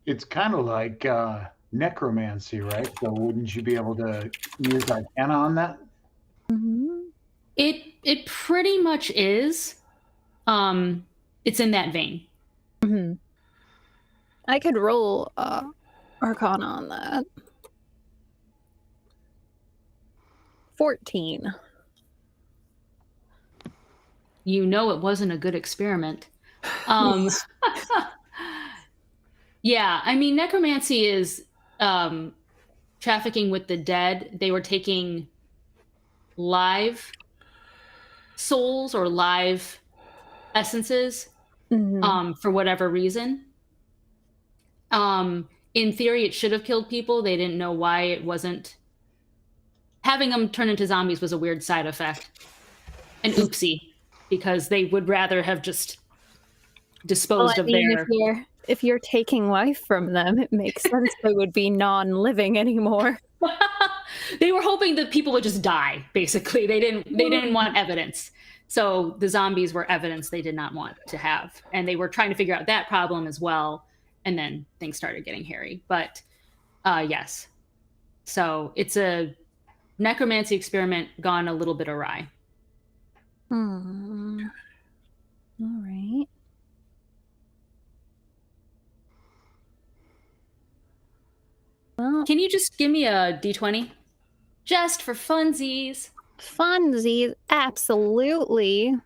It's kind of like necromancy, right? So wouldn't you be able to use Arcana on that? It pretty much is. It's in that vein. I could roll Arcana on that. 14. You know it wasn't a good experiment. Yeah, I mean, necromancy is trafficking with the dead. They were taking live souls or live essences for whatever reason. In theory, it should have killed people. They didn't know why it wasn't. Having them turn into zombies was a weird side effect. And oopsie, because they would rather have just disposed of their... If you're taking life from them, it makes sense they would be non-living anymore. They were hoping that people would just die, basically. They didn't want evidence. So the zombies were evidence they did not want to have. And they were trying to figure out that problem as well. And then things started getting hairy. But yes. So it's a necromancy experiment gone a little bit awry. All right. Well, can you just give me a D20? Just for funsies. Funsies, absolutely.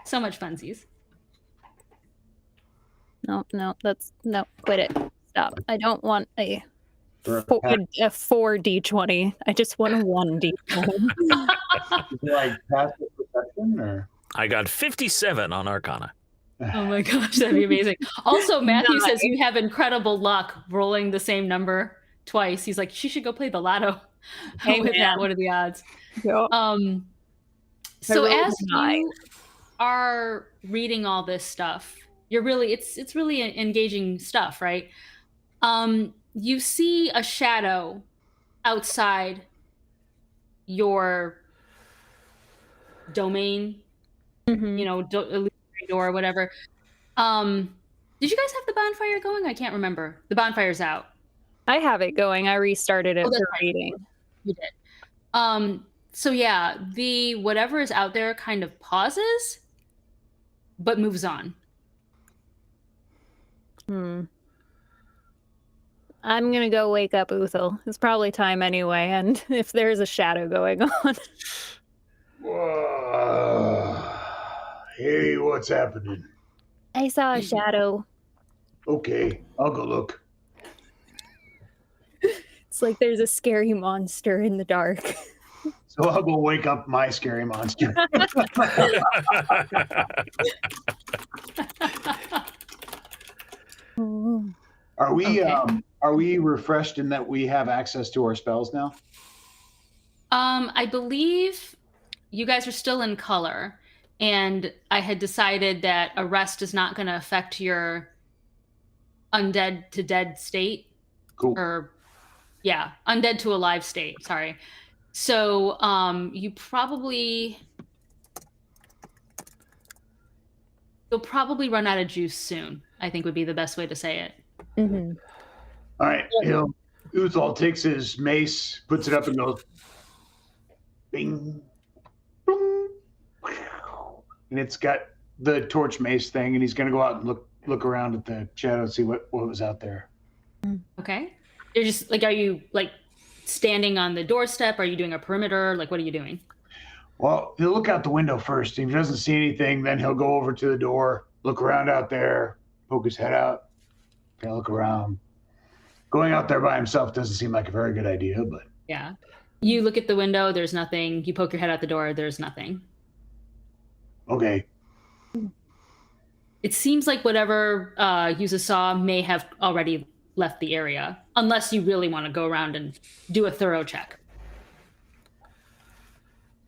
So much funsies. No, quit it. Stop. I don't want a Or A 4d20. I just want a 1d20. like passive perception, or I got 57 on Arcana. Oh my gosh, that'd be amazing. Also, Matthew says Nice. you have incredible luck rolling the same number twice. He's like, she should go play the lotto Hey, with that. man. What are the odds? Yep. So rolled as a 9. you are reading all this stuff, you're really it's really engaging stuff, right? You see a shadow outside your domain, Mhm. you know, illusory door or whatever. Did you guys have the bonfire going? I can't remember. The bonfire's out. I have it going. I restarted it Oh, that's for right. reading. You did. So yeah, the whatever is out there kind of pauses, but moves on. I'm gonna go wake up Uthal. It's probably time anyway, and if there's a shadow going on. Hey, what's happening? I saw a shadow. Okay, I'll go look. It's like there's a scary monster in the dark. So I'll go wake up my scary monster. Are we Okay. are we refreshed in that we have access to our spells now? I believe you guys are still in color, and I had decided that arrest is not going to affect your undead to dead state, Cool. or yeah, undead to alive state. Sorry. So you'll probably run out of juice soon, I think would be the best way to say it. Mm-hmm. All right. Uthal takes his mace, puts it up, and goes, bing, boom, and it's got the torch mace thing, and he's going to go out and look around at the shadow and see what was out there. Okay. You're just like, are you like standing on the doorstep? Are you doing a perimeter? Like, what are you doing? Well, he'll look out the window first. If he doesn't see anything, then he'll go over to the door, look around out there, poke his head out, kind of look around. Going out there by himself doesn't seem like a very good idea, but Yeah. You look at the window, there's nothing. You poke your head out the door, there's nothing. okay. It seems like whatever Yuza saw may have already left the area, unless you really want to go around and do a thorough check.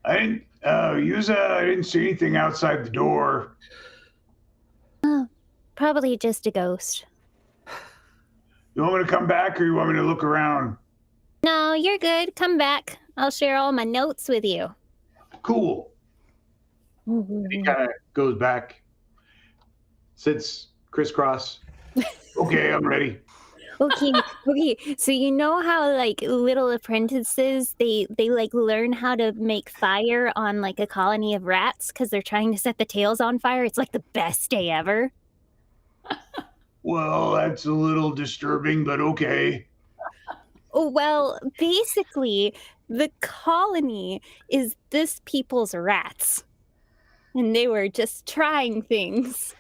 Yuza, I didn't see anything outside the door. Probably just a ghost. You want me to come back or you want me to look around? No, you're good. Come back. I'll share all my notes with you. Cool. He kind of goes back, sits crisscross. Okay, I'm ready. Okay. So you know how like little apprentices they like learn how to make fire on like a colony of rats because they're trying to set the tails on fire. It's like the best day ever. Well, that's a little disturbing, but okay. Oh, well, basically, the colony is this people's rats. And they were just trying things.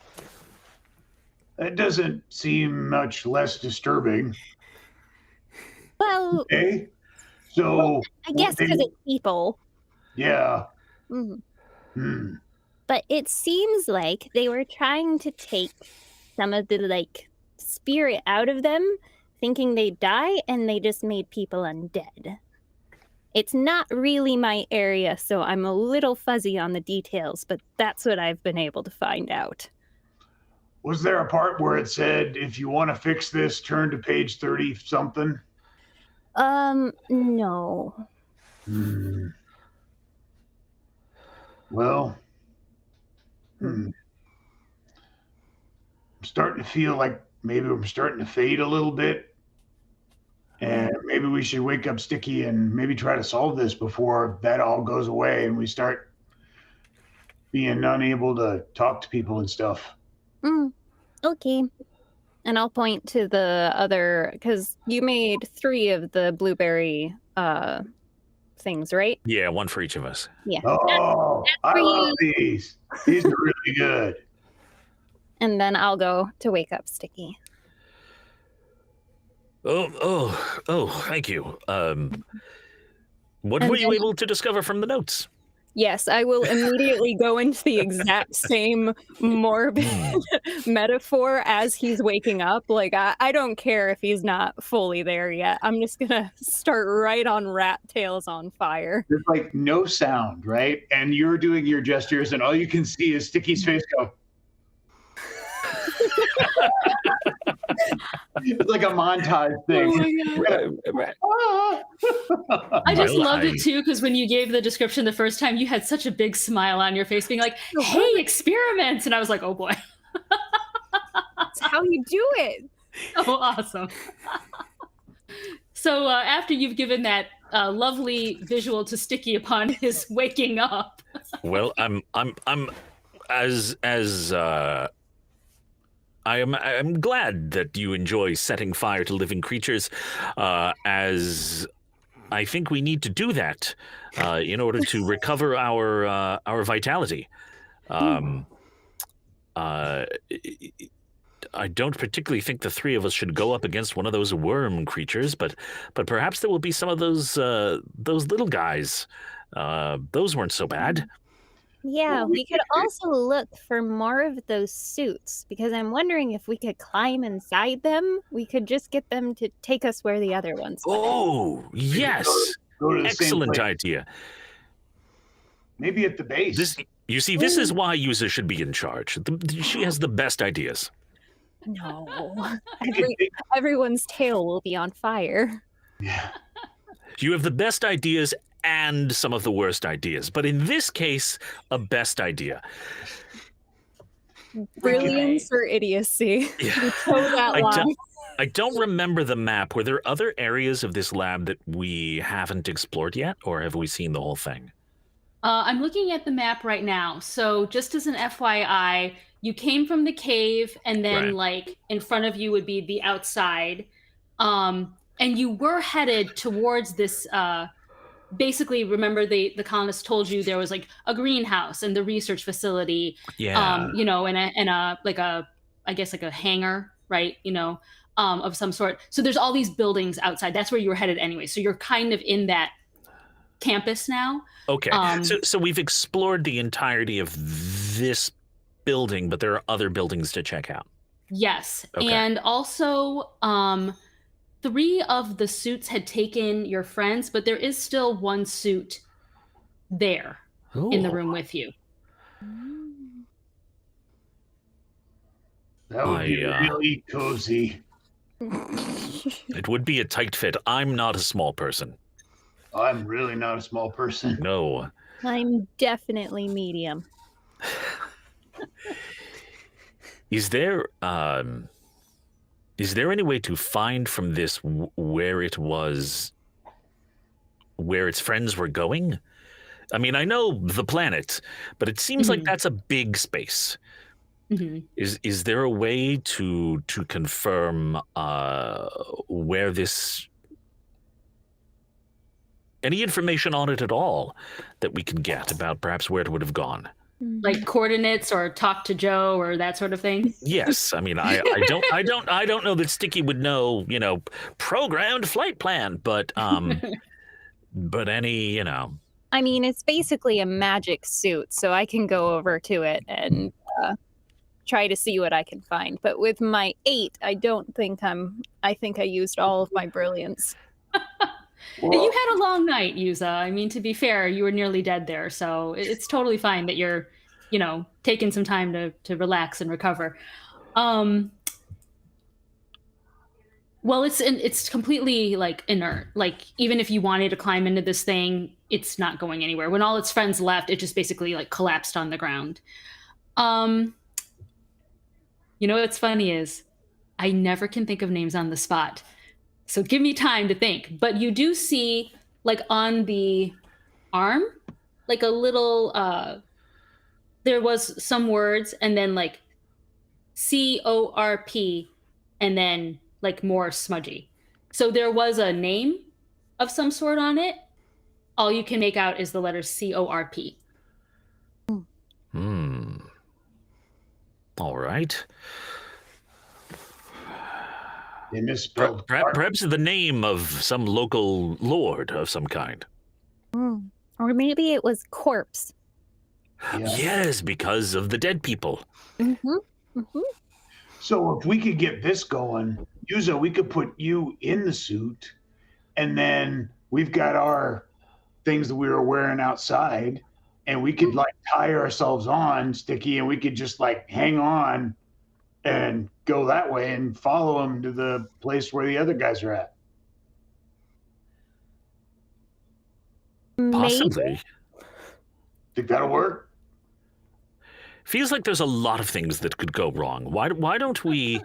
That doesn't seem much less disturbing. Well, Okay. So I guess because it's people. yeah. Mhm. But it seems like they were trying to take some of the like spirit out of them, thinking they'd die, and they just made people undead. It's not really my area, so I'm a little fuzzy on the details, but that's what I've been able to find out. Was there a part where it said, if you want to fix this, turn to page 30 something? No. Well, I'm starting to feel like maybe we're starting to fade a little bit. And maybe we should wake up Sticky and maybe try to solve this before that all goes away and we start being unable to talk to people and stuff. Okay. And I'll point to the other, because you made 3 of the blueberry things, right? Yeah, one for each of us. Yeah. Oh, I for love you. these. These are really good. And then I'll go to wake up Sticky. Thank you. What And were you then- able to discover from the notes? Yes, I will immediately go into the exact same morbid metaphor as he's waking up. Like, I don't care if he's not fully there yet. I'm just gonna start right on rat tails on fire. There's like no sound, right? And you're doing your gestures, and all you can see is Sticky's face go. It's like a montage thing. I just Well, loved it too, because when you gave the description the first time, you had such a big smile on your face, being like, "Hey, experiments!" And I was like, "Oh boy, That's how you do it. oh awesome!" So after you've given that lovely visual to Sticky upon his waking up, Well, I'm I'm glad that you enjoy setting fire to living creatures, as I think we need to do that in order to recover our vitality. I don't particularly think the three of us should go up against one of those worm creatures, but perhaps there will be some of those little guys. Those weren't so bad. Yeah, Well, we could also look for more of those suits because I'm wondering if we could climb inside them. We could just get them to take us where the other ones went. Oh, yes. Go to the same Excellent place. idea. Maybe at the base. This is why Yuza should be in charge. She has the best ideas. No. Everyone's tail will be on fire. Yeah. You have the best ideas and some of the worst ideas, but in this case, a best idea. Brilliance or idiocy. Yeah. You toe that line. I don't remember the map. Were there other areas of this lab that we haven't explored yet, or have we seen the whole thing? I'm looking at the map right now. So just as an FYI, you came from the cave, and then Right. like in front of you would be the outside, and you were headed towards this. Basically, remember the colonists told you there was like a greenhouse and the research facility, Yeah. you know, and a like a I guess like a hangar, right? You know, of some sort. So there's all these buildings outside. That's where you were headed anyway. So you're kind of in that campus now. Okay. So we've explored the entirety of this building, but there are other buildings to check out. Yes. Okay. And also, 3 of the suits had taken your friends, but there is still 1 suit there in the Ooh. room with you. That would be I, really cozy. It would be a tight fit. I'm not a small person. I'm really not a small person. No. I'm definitely medium. Is there any way to find from this where its friends were going? I mean, I know the planet, but it seems like that's a big space. Mhm. Is there a way to confirm where this, any information on it at all that we can get about perhaps where it would have gone? Like coordinates or talk to Joe or that sort of thing? Yes, I mean, I don't know that Sticky would know, programmed flight plan, but any, I mean, it's basically a magic suit, so I can go over to it and try to see what I can find. But with my 8, I think I used all of my brilliance. You had a long night, Yuza. I mean, to be fair, you were nearly dead there, so it's totally fine that you're, taking some time to relax and recover. Well, it's completely like inert. Like even if you wanted to climb into this thing, it's not going anywhere. When all its friends left, it just basically like collapsed on the ground. What's funny is I never can think of names on the spot. So give me time to think. But you do see, like, on the arm, like a little, there was some words, and then, like, CORP, and then, like, more smudgy. So there was a name of some sort on it. All you can make out is the letter CORP. All right. They misspelled. Perhaps the name of some local lord of some kind. Or maybe it was corpse. Yeah. Yes, because of the dead people. So if we could get this going, Yuza, we could put you in the suit, and then we've got our things that we were wearing outside, and we could like tie ourselves on, Sticky, and we could just like hang on and go that way and follow them to the place where the other guys are at. Possibly. Think that'll work? Feels like there's a lot of things that could go wrong. Why don't we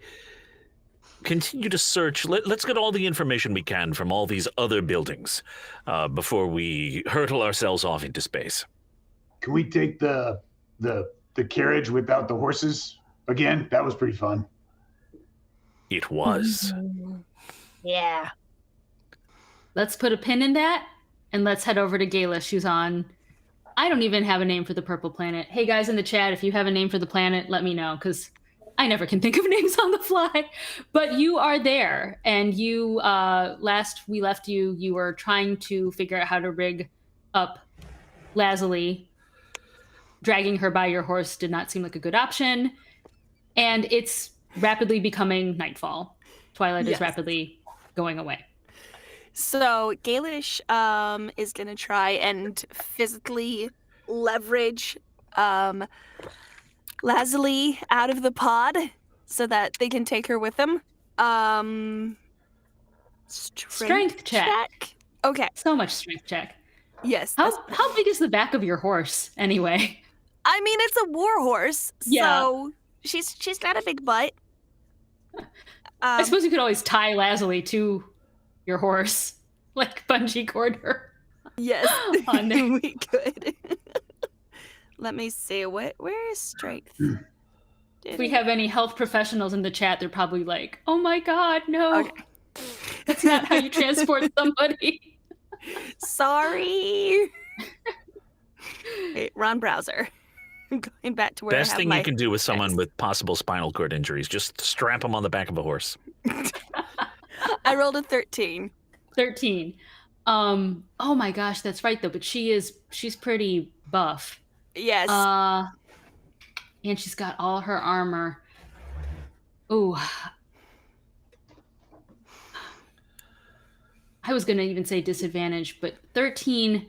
continue to search? Let's get all the information we can from all these other buildings before we hurtle ourselves off into space. Can we take the carriage without the horses again? That was pretty fun. It was. Yeah. Let's put a pin in that, and let's head over to Gailish, who's on. I don't even have a name for the purple planet. Hey guys in the chat, if you have a name for the planet, let me know, because I never can think of names on the fly. But you are there, and you last we left you, you were trying to figure out how to rig up Lazuli. Dragging her by your horse did not seem like a good option, and it's rapidly becoming nightfall. Twilight is rapidly going away. So Gailish is going to try and physically leverage Lazuli out of the pod so that they can take her with them. Strength check. Okay. So much strength check. Yes. How big is the back of your horse anyway? I mean, it's a war horse, so she's got a big butt. I suppose you could always tie Lazuli to your horse, like bungee cord her. Yes, on there. we could. Let me see. Where is strength? If we have any health professionals in the chat, they're probably like, "Oh my God, no! Okay. That's not how you transport somebody." Sorry. Hey, Ron browser. I'm going back to where Best I have thing my you can do with someone text. with possible spinal cord injuries, just strap them on the back of a horse. I rolled a 13. 13. Oh my gosh, that's right though. But she's pretty buff. Yes. And she's got all her armor. Ooh. I was gonna even say disadvantage, but 13.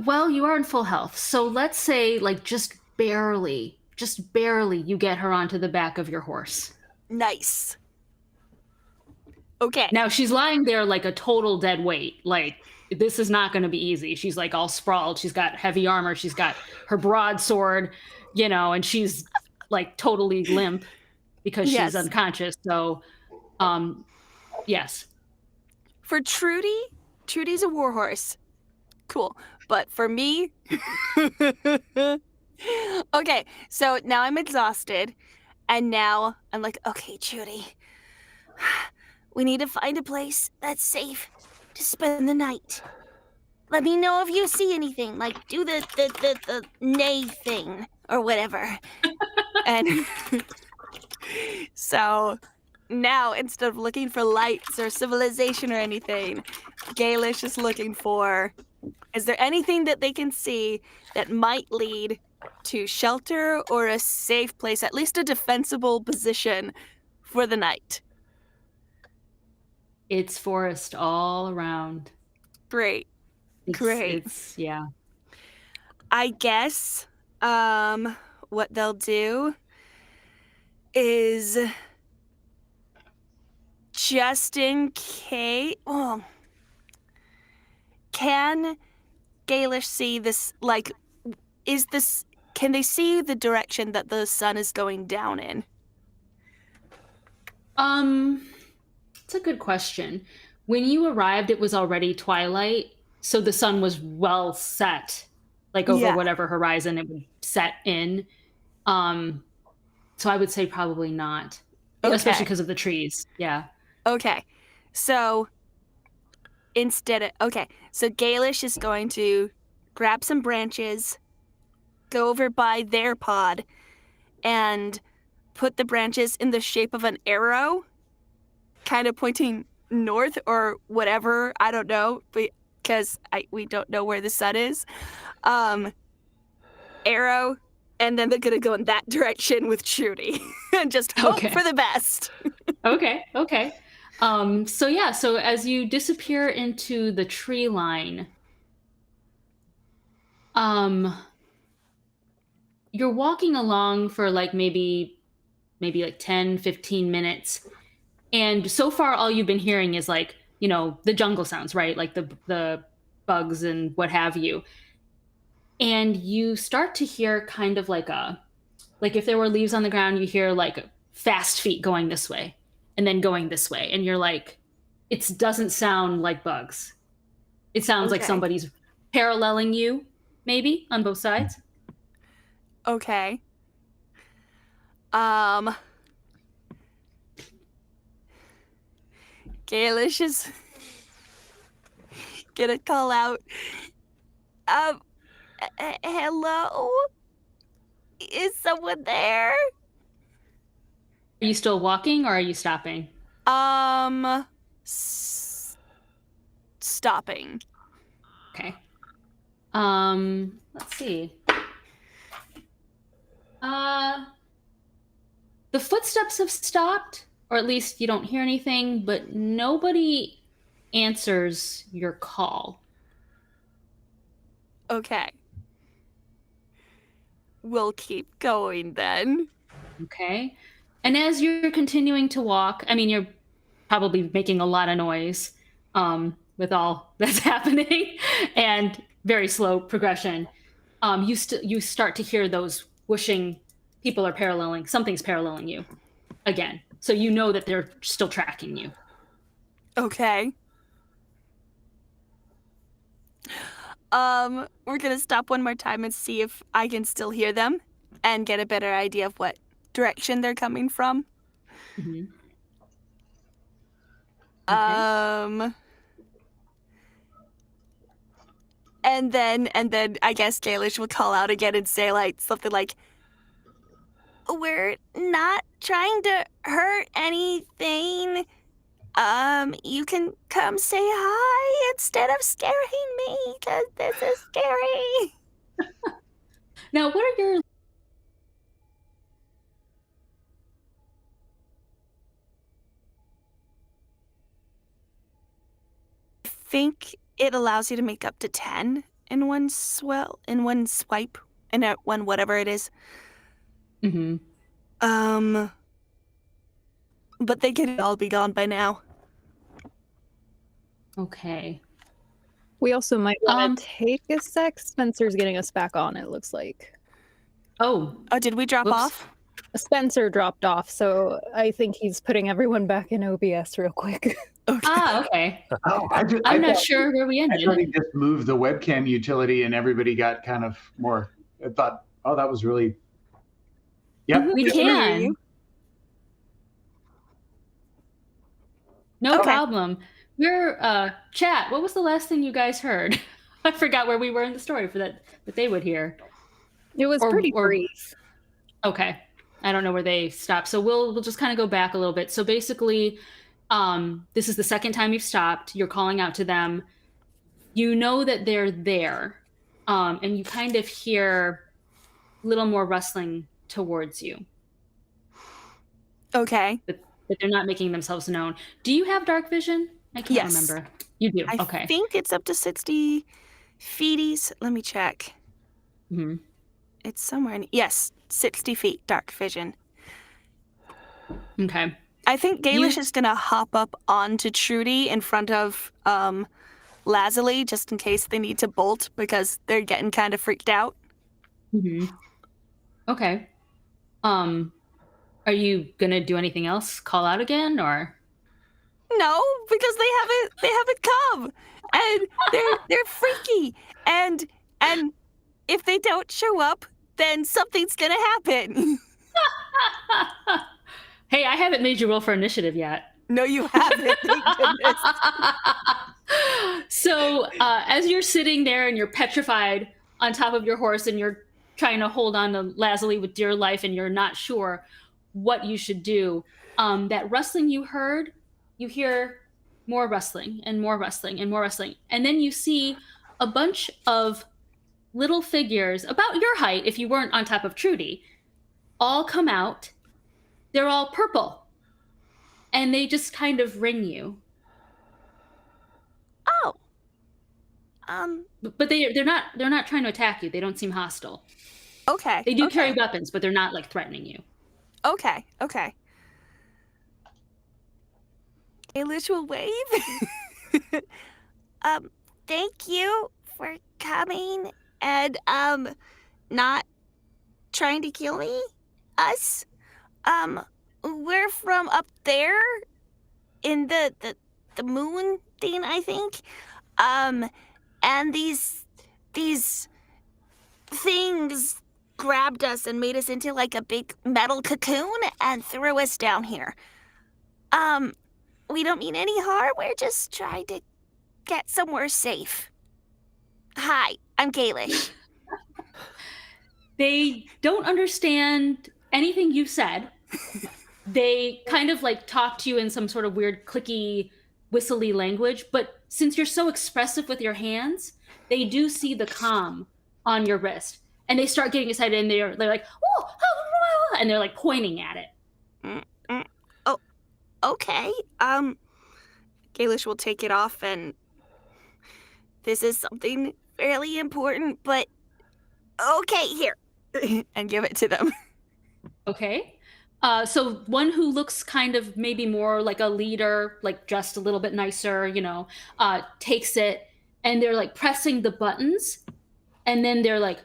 Well, you are in full health. So let's say like just barely you get her onto the back of your horse. Nice. Okay. Now she's lying there like a total dead weight. Like this is not going to be easy. She's like all sprawled. She's got heavy armor. She's got her broadsword, and she's like totally limp because she's unconscious. So, yes. For Trudy's a warhorse. Cool. But for me, okay, so now I'm exhausted, and now I'm like, okay, Trudy, we need to find a place that's safe to spend the night. Let me know if you see anything, like do the neigh thing or whatever. And so now, instead of looking for lights or civilization or anything, Gailish is looking for, is there anything that they can see that might lead to shelter or a safe place, at least a defensible position for the night? It's forest all around. Great. Yeah. I guess what they'll do is, just in case, can Gailish see this, like, can they see the direction that the sun is going down in? It's a good question. When you arrived, it was already twilight, so the sun was well set, like over whatever horizon it would set in. So I would say probably not, especially because of the trees. Yeah. Okay, so so Gailish is going to grab some branches, go over by their pod, and put the branches in the shape of an arrow, kind of pointing north or whatever. I don't know, because we don't know where the sun is. Arrow, and then they're gonna go in that direction with Trudy and just hope for the best. Okay. So as you disappear into the tree line, you're walking along for like maybe like 10, 15 minutes. And so far, all you've been hearing is like, the jungle sounds, right? Like the bugs and what have you. And you start to hear kind of like if there were leaves on the ground, you hear like fast feet going this way and then going this way. And you're like, it doesn't sound like bugs. It sounds like somebody's paralleling you, maybe, on both sides. Okay. Gailish is gonna call out, hello? Is someone there? Are you still walking or are you stopping? Stopping. Okay. Let's see. The footsteps have stopped, or at least you don't hear anything, but nobody answers your call. Okay. We'll keep going then. Okay. And as you're continuing to walk, I mean, you're probably making a lot of noise with all that's happening and very slow progression. You start to hear those whooshing. People are paralleling. Something's paralleling you again. So you know that they're still tracking you. Okay. We're gonna stop one more time and see if I can still hear them and get a better idea of what direction they're coming from. Mm-hmm. Okay. And then I guess Gailish will call out again and say like something like, "We're not trying to hurt anything. You can come say hi instead of scaring me, because this is scary." Now, what are your... I think it allows you to make up to 10 in one swipe, in one whatever it is. Mm-hmm. But they could all be gone by now. Okay. We also might want to take a sec. Spencer's getting us back on, it looks like. Oh, did we drop off? Spencer dropped off, so I think he's putting everyone back in OBS real quick. Okay. Okay. Oh, I'm not sure where we ended. I thought he just moved the webcam utility and everybody got kind of more. I thought, oh, that was really. Yep. We can. No problem. We're chat. What was the last thing you guys heard? I forgot where we were in the story for that they would hear. It was pretty brief. Okay. I don't know where they stopped. So we'll just kind of go back a little bit. So basically, this is the second time you've stopped. You're calling out to them. You know that they're there. And you kind of hear a little more rustling towards you. Okay. But they're not making themselves known. Do you have dark vision? I can't remember. You do. Okay. I think it's up to 60 feeties. Let me check. Mm-hmm. It's somewhere in... Yes, 60 feet dark vision. Okay. I think Gailish is going to hop up onto Trudy in front of Lazuli just in case they need to bolt because they're getting kind of freaked out. Mm-hmm. Okay. Are you going to do anything else? Call out again or? No, because they haven't come. And they're freaky. And if they don't show up, then something's going to happen. Hey, I haven't made you roll for initiative yet. No, you haven't. Thank goodness. So as you're sitting there and you're petrified on top of your horse and you're trying to hold on to Lazuli with dear life and you're not sure, what you should do. That rustling you heard, you hear more rustling and more rustling and more rustling. And then you see a bunch of little figures about your height, if you weren't on top of Trudy, all come out. They're all purple. And they just kind of ring you. Oh. But they're not trying to attack you. They don't seem hostile. Okay. They do carry weapons, but they're not like threatening you. Okay. Gailish will wave. Thank you for coming and not trying to kill us. We're from up there in the moon thing, I think. And these things grabbed us and made us into like a big metal cocoon and threw us down here. We don't mean any harm. We're just trying to get somewhere safe. Hi, I'm Gailish. They don't understand anything you said. They kind of like talk to you in some sort of weird clicky, whistly language, but since you're so expressive with your hands, they do see the comm on your wrist. And they start getting excited and they're like, oh, and they're like pointing at it. Oh, okay. Gailish will take it off and this is something fairly important, but okay, here. And give it to them. Okay. So one who looks kind of maybe more like a leader, like dressed a little bit nicer, takes it and they're like pressing the buttons and then they're like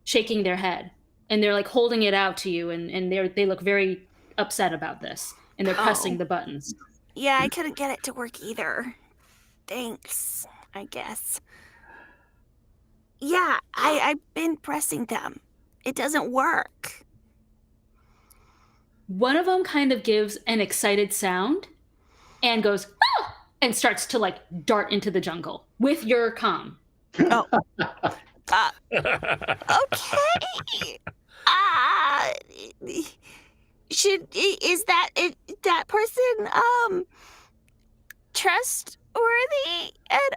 shaking their head and they're like holding it out to you and they look very upset about this and they're pressing the buttons. Yeah, I couldn't get it to work either. Thanks, I guess. Yeah, I've been pressing them. It doesn't work. One of them kind of gives an excited sound and goes, ah! And starts to like dart into the jungle with your comm. Oh. Okay. Is that person trustworthy? And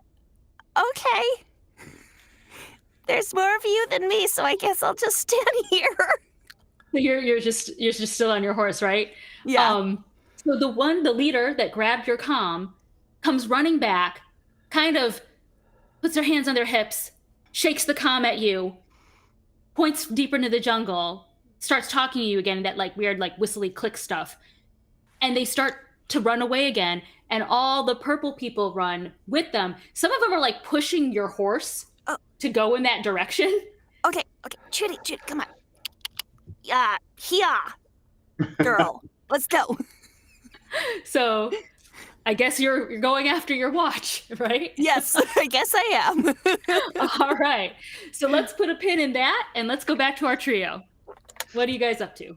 okay. There's more of you than me, so I guess I'll just stand here. You're just still on your horse, right? Yeah. So the leader that grabbed your comm comes running back, kind of puts their hands on their hips, shakes the comm at you, points deeper into the jungle, starts talking to you again, that like weird like whistly click stuff. And they start to run away again, and all the purple people run with them. Some of them are like pushing your horse to go in that direction. Okay. Trudy, come on. Here, girl. Let's go. So I guess you're going after your watch, right? Yes, I guess I am. All right. So let's put a pin in that and let's go back to our trio. What are you guys up to?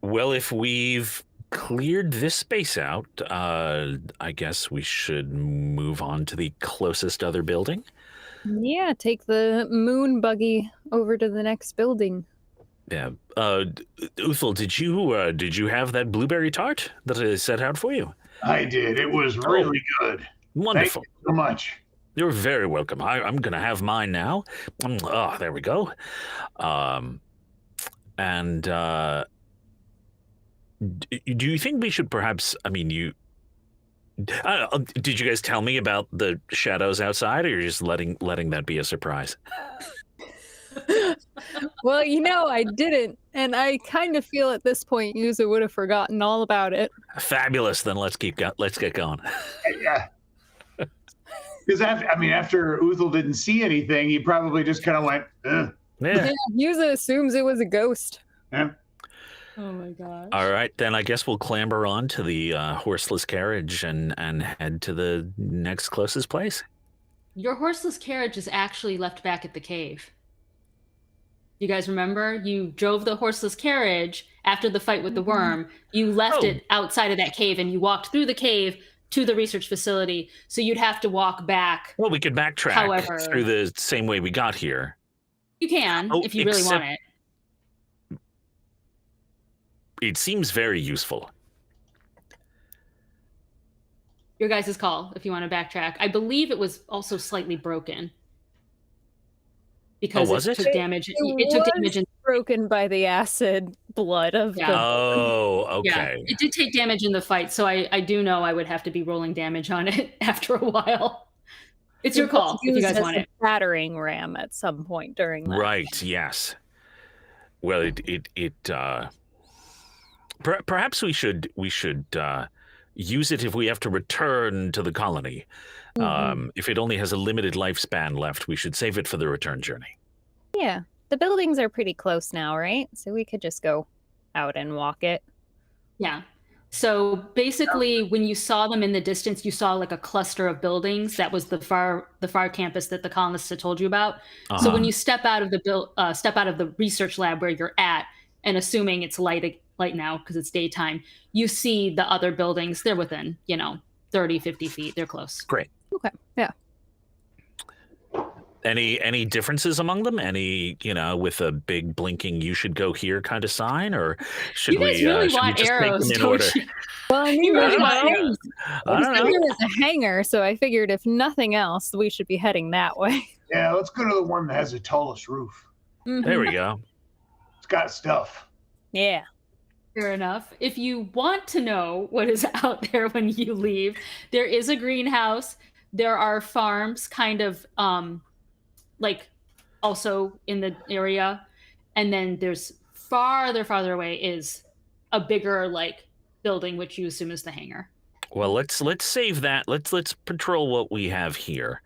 Well, if we've cleared this space out, I guess we should move on to the closest other building. Yeah, take the moon buggy over to the next building. Yeah. Uthal, did you have that blueberry tart that I set out for you? I did. It was really good. Wonderful. Thank you so much. You're very welcome. I'm going to have mine now. Oh, there we go. Do you think we should perhaps, did you guys tell me about the shadows outside, or you're just letting that be a surprise? Well, I didn't, and I kind of feel at this point Yuza would have forgotten all about it. Fabulous. Then let's get going. Yeah. Because after Uthal didn't see anything, he probably just kind of went, ugh. Yeah. Yuza assumes it was a ghost. Yeah. Oh my gosh. All right, then I guess we'll clamber on to the horseless carriage and head to the next closest place. Your horseless carriage is actually left back at the cave. You guys remember? You drove the horseless carriage after the fight with the worm. You left it outside of that cave and you walked through the cave to the research facility. So you'd have to walk back. Well, we could backtrack through the same way we got here. You can, if you really want it. it seems very useful. Your guys' call, if you want to backtrack. I believe it was also slightly broken. Because was it? took damage. It was took damage. broken by the acid blood of Yeah. the. Oh, okay. Yeah, it did take damage in the fight, so I do know I would have to be rolling damage on it after a while. It's your call if you guys want it. Battering ram at some point during that. Right. Yes. Well, perhaps we should use it if we have to return to the colony. If it only has a limited lifespan left, we should save it for the return journey. Yeah. The buildings are pretty close now, right? So we could just go out and walk it. Yeah. So basically, when you saw them in the distance, you saw like a cluster of buildings. That was the far campus that the colonists had told you about. So when you step out of the research lab where you're at, and assuming it's light now because it's daytime, you see the other buildings. They're within 30, 50 feet. They're close. Great. Okay. Yeah. Any differences among them? Any, with a big blinking "you should go here" kind of sign, or should You guys we really should we want just arrows, take them in don't order? you? Well, I mean, You really I want don't know. arrows. I don't know. There was a hangar, so I figured if nothing else, we should be heading that way. Yeah, let's go to the one that has the tallest roof. There we go. It's got stuff. Yeah. Fair enough. If you want to know what is out there when you leave, there is a greenhouse. There are farms kind of also in the area. And then there's farther away is a bigger building, which you assume is the hangar. Well, let's save that. Let's patrol what we have here.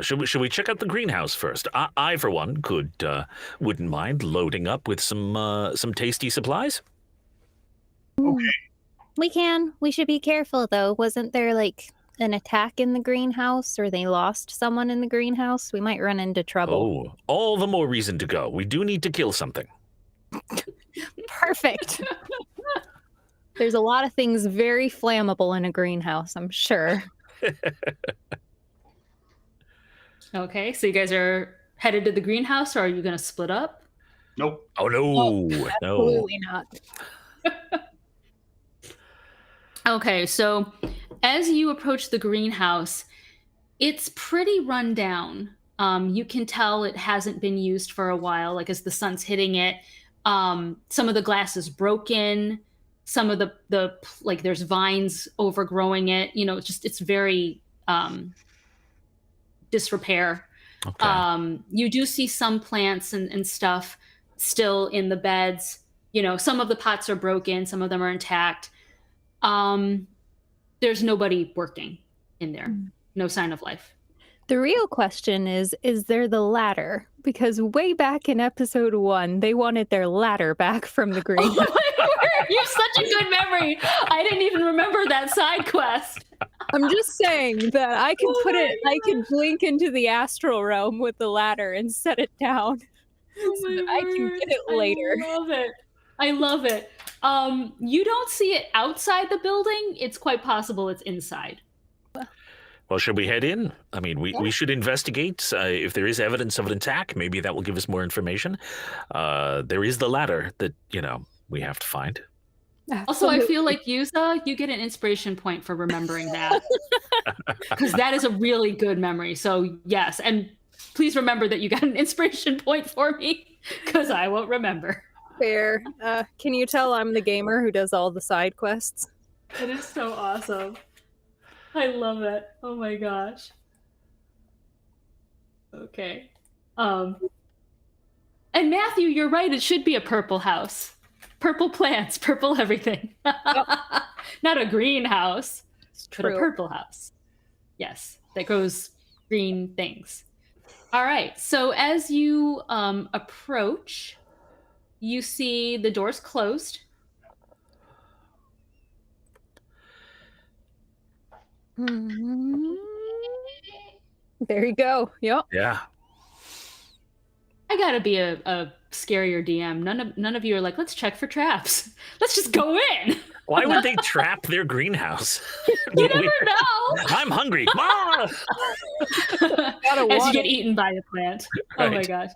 Should we check out the greenhouse first? I for one wouldn't mind loading up with some tasty supplies. Okay. We can. We should be careful, though. Wasn't there an attack in the greenhouse, or they lost someone in the greenhouse? We might run into trouble. Oh, all the more reason to go. We do need to kill something. Perfect. There's a lot of things very flammable in a greenhouse, I'm sure. Okay, so you guys are headed to the greenhouse, or are you going to split up? Nope. Oh no, no. Absolutely not. Okay, so as you approach the greenhouse, it's pretty run down. You can tell it hasn't been used for a while, as the sun's hitting it. Some of the glass is broken. Some of the there's vines overgrowing it. It's very disrepair. Okay. You do see some plants and stuff still in the beds. Some of the pots are broken, some of them are intact. There's nobody working in there. No sign of life. The real question is there the ladder? Because way back in episode 1, they wanted their ladder back from the greenhouse. Oh my word, you have such a good memory. I didn't even remember that side quest. I'm just saying that I can blink into the astral realm with the ladder and set it down so that I can get it later. I love it. You don't see it outside the building. It's quite possible it's inside. Well, should we head in? I mean, we should investigate. If there is evidence of an attack, maybe that will give us more information. There is the ladder that, we have to find. Also, I feel like Yuza, you get an inspiration point for remembering that. Because that is a really good memory. So, yes. And please remember that you got an inspiration point for me, because I won't remember. Fair. Can you tell I'm the gamer who does all the side quests? It is so awesome. I love it. Oh my gosh. Okay. And Matthew, you're right. It should be a purple house. Purple plants, purple everything. Not a greenhouse, but a purple house. Yes, that grows green things. All right. So as you approach, you see the doors closed. There you go. Yep. Yeah. I gotta be a scarier DM. None of you are like, let's check for traps. Let's just go in. Why would they trap their greenhouse? You never know. I'm hungry. Ah! As you get eaten by the plant. Oh my Right. gosh.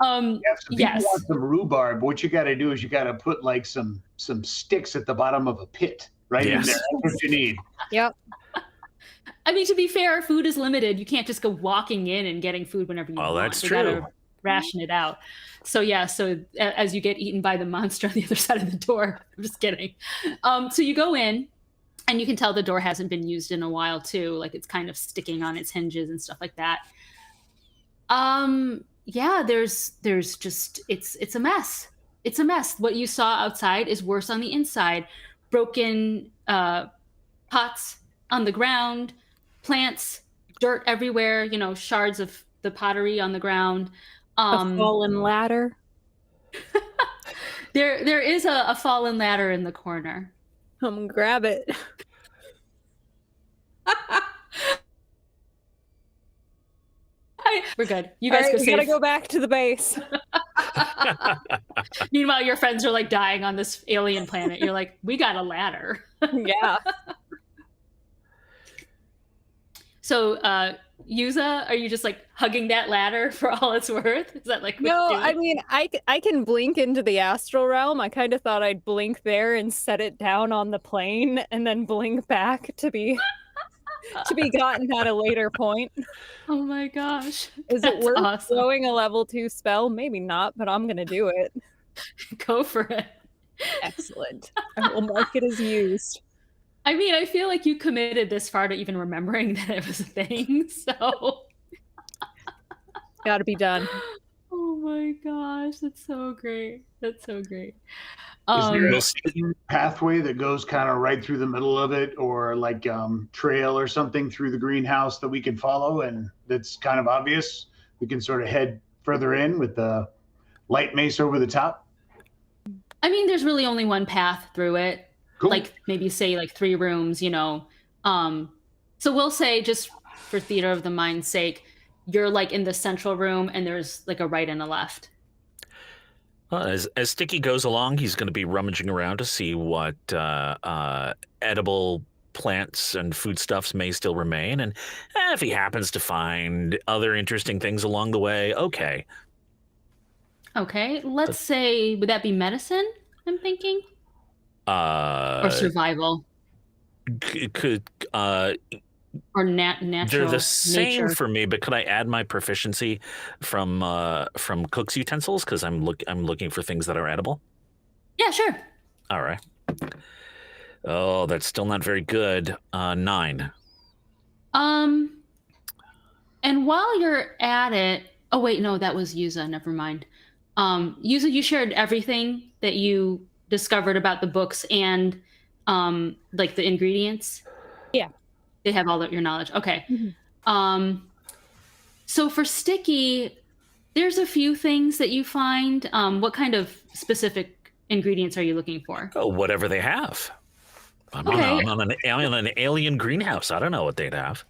Yeah, so people Yes. want some rhubarb. What you got to do is you got to put like some sticks at the bottom of a pit right in there. Yes. That's what you need. Yep. I mean, to be fair, food is limited. You can't just go walking in and getting food whenever you Well, want. that's They gotta true. ration it out. So yeah, so as you get eaten by the monster on the other side of the door, I'm just kidding. So you go in, and you can tell the door hasn't been used in a while too. Like it's kind of sticking on its hinges and stuff like that. Yeah, there's just it's a mess. It's a mess. What you saw outside is worse on the inside. Broken pots on the ground, plants, dirt everywhere, shards of the pottery on the ground. A fallen ladder. There is a fallen ladder in the corner. Grab it. We're good. You guys go We gotta save. go back to the base. Meanwhile, your friends are like dying on this alien planet. You're like, we got a ladder. Yeah. So, Yuza, are you just like hugging that ladder for all it's worth? Is that like what No, you're doing? I mean, I can blink into the astral realm. I kind of thought I'd blink there and set it down on the plane, and then blink back to be gotten at a later point. Oh my gosh. Is That's it worth awesome. throwing a level 2 spell? Maybe not, but I'm gonna do it. Go for it. Excellent. I will mark it as used. I mean, I feel like you committed this far to even remembering that it was a thing. So, Gotta be done. oh my gosh, that's so great. That's so great. Is there We'll a see. pathway that goes kind of right through the middle of it, or like trail or something through the greenhouse that we can follow, and that's kind of obvious? We can sort of head further in with the light mace over the top. I mean, there's really only one path through it. Cool. Like maybe say like 3 rooms, So we'll say, just for theater of the mind's sake, you're like in the central room and there's like a right and a left. As Sticky goes along, he's going to be rummaging around to see what edible plants and foodstuffs may still remain, and if he happens to find other interesting things along the way, okay. Okay, let's say, would that be medicine, I'm thinking? Or survival? Could Or natural they're the same nature? for me, but could I add my proficiency from cook's utensils, because I'm looking for things that are edible? Yeah, sure. All right. Oh, that's still not very good. 9. And while you're at it, oh wait, no, that was Yuza. Never mind. Yuza, you shared everything that you discovered about the books and like the ingredients. Yeah. They have all your knowledge. Okay. So for Sticky, there's a few things that you find. What kind of specific ingredients are you looking for? Oh, whatever they have. I'm Okay. on an alien greenhouse. I don't know what they'd have.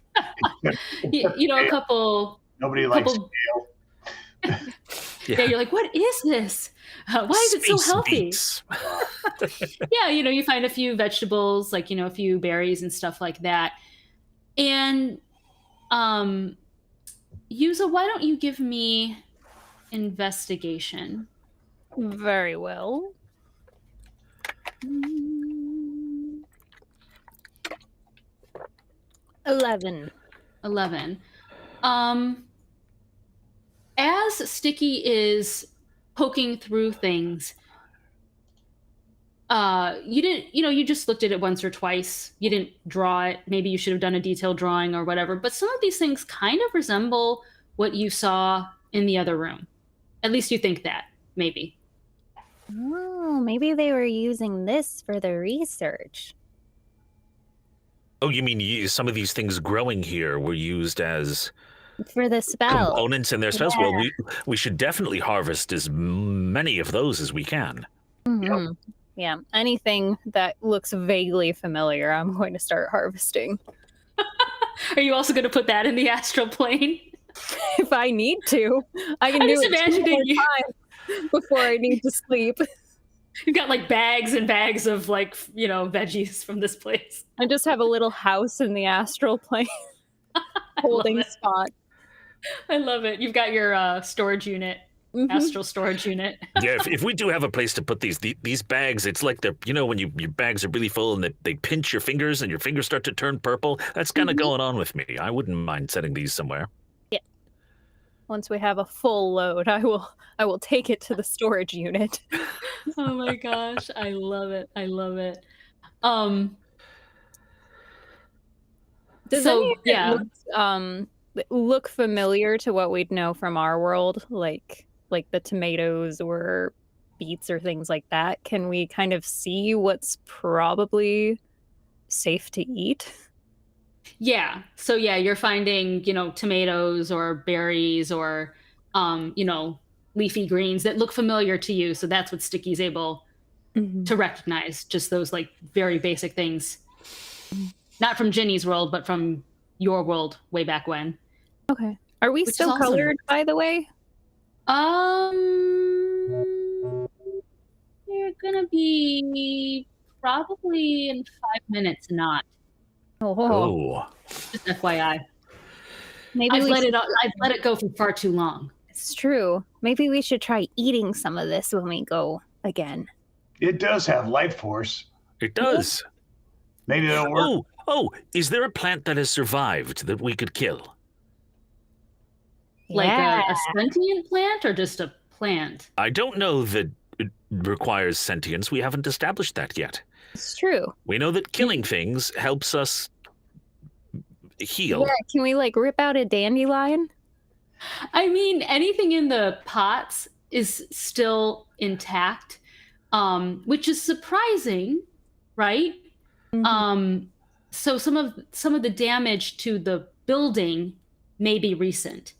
A couple. Nobody likes couple kale. Yeah, you're like, what is this? Why is it so Space healthy? beets. Yeah, you find a few vegetables, like, a few berries and stuff like that. And Yuza, why don't you give me investigation? Very well. 11. 11. As Sticky is poking through things, you didn't, you just looked at it once or twice. You didn't draw it. Maybe you should have done a detailed drawing or whatever. But some of these things kind of resemble what you saw in the other room. At least you think that, maybe. Oh, maybe they were using this for the research. Oh, you mean some of these things growing here were used as For the spell. components in their spells? Well, we should definitely harvest as many of those as we can. Mhm. Yeah, anything that looks vaguely familiar, I'm going to start harvesting. Are you also going to put that in the astral plane? If I need to, I can I'm do just it 2 imagining more you. times before I need to sleep. You've got like bags and bags of like, veggies from this place. I just have a little house in the astral plane holding it. spot. I love it. You've got your storage unit astral storage unit. Yeah, if we do have a place to put these bags, it's like when your bags are really full and they pinch your fingers and your fingers start to turn purple. That's kind of going on with me. I wouldn't mind setting these somewhere. Yeah. Once we have a full load, I will take it to the storage unit. Oh my gosh, I love it. I love it. Does any of it look familiar to what we'd know from our world, like the tomatoes or beets or things like that? Can we kind of see what's probably safe to eat? Yeah. So yeah, you're finding, tomatoes or berries or leafy greens that look familiar to you. So that's what Sticky's able to recognize, just those like very basic things. Not from Ginny's world, but from your world way back when. Okay. Are we still colored, by the way? You're gonna be probably in 5 minutes not. Oh. Just FYI. Maybe I've let it go for far too long. It's true. Maybe we should try eating some of this when we go again. It does have life force. It does. Maybe it'll work. Oh, is there a plant that has survived that we could kill? Like a sentient plant or just a plant? I don't know that it requires sentience. We haven't established that yet. It's true. We know that killing things helps us heal. Yeah, can we rip out a dandelion? I mean, anything in the pots is still intact, which is surprising, right? So some of the damage to the building may be recent.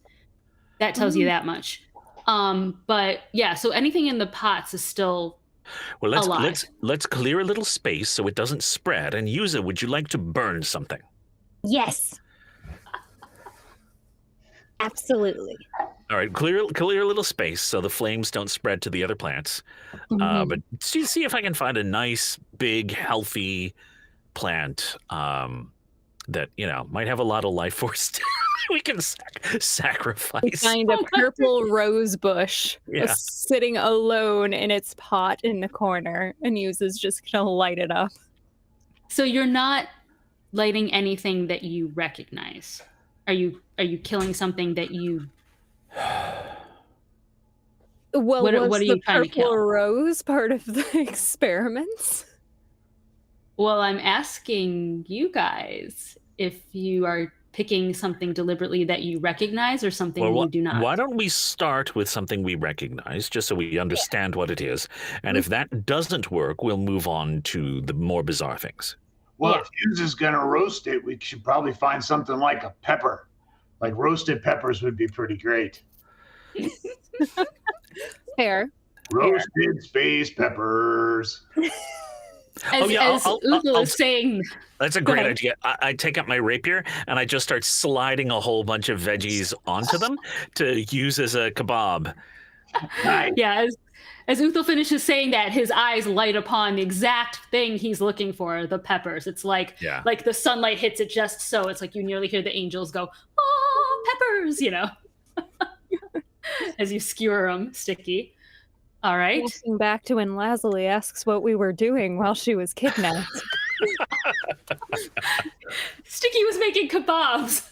That tells you that much. But yeah, so anything in the pots is still alive. Let's clear a little space so it doesn't spread. And Yuza, would you like to burn something? Yes. Absolutely. All right, clear a little space so the flames don't spread to the other plants. But see if I can find a nice, big, healthy plant that might have a lot of life force. We can sacrifice. Find a purple rose bush sitting alone in its pot in the corner, and Yuza's just gonna light it up. So you're not lighting anything that you recognize. Are you killing something that you? Well, what are you the trying to kill? purple rose part of the experiments? Well, I'm asking you guys if you are picking something deliberately that you recognize or something you do not. Why don't we start with something we recognize, just so we understand what it is? And if that doesn't work, we'll move on to the more bizarre things. Well, if Yuza's going to roast it, we should probably find something like a pepper. Like roasted peppers would be pretty great. Fair. Roasted space peppers. As Uthal is saying... That's a great idea. I take out my rapier and I just start sliding a whole bunch of veggies onto them to use as a kebab. Nice. Yeah, as Uthal finishes saying that, his eyes light upon the exact thing he's looking for, the peppers. It's like the sunlight hits it just so. It's like you nearly hear the angels go, "Oh, peppers," as you skewer them, Sticky. All right. Walking back to when Lazuli asks what we were doing while she was kidnapped. Sticky was making kebabs.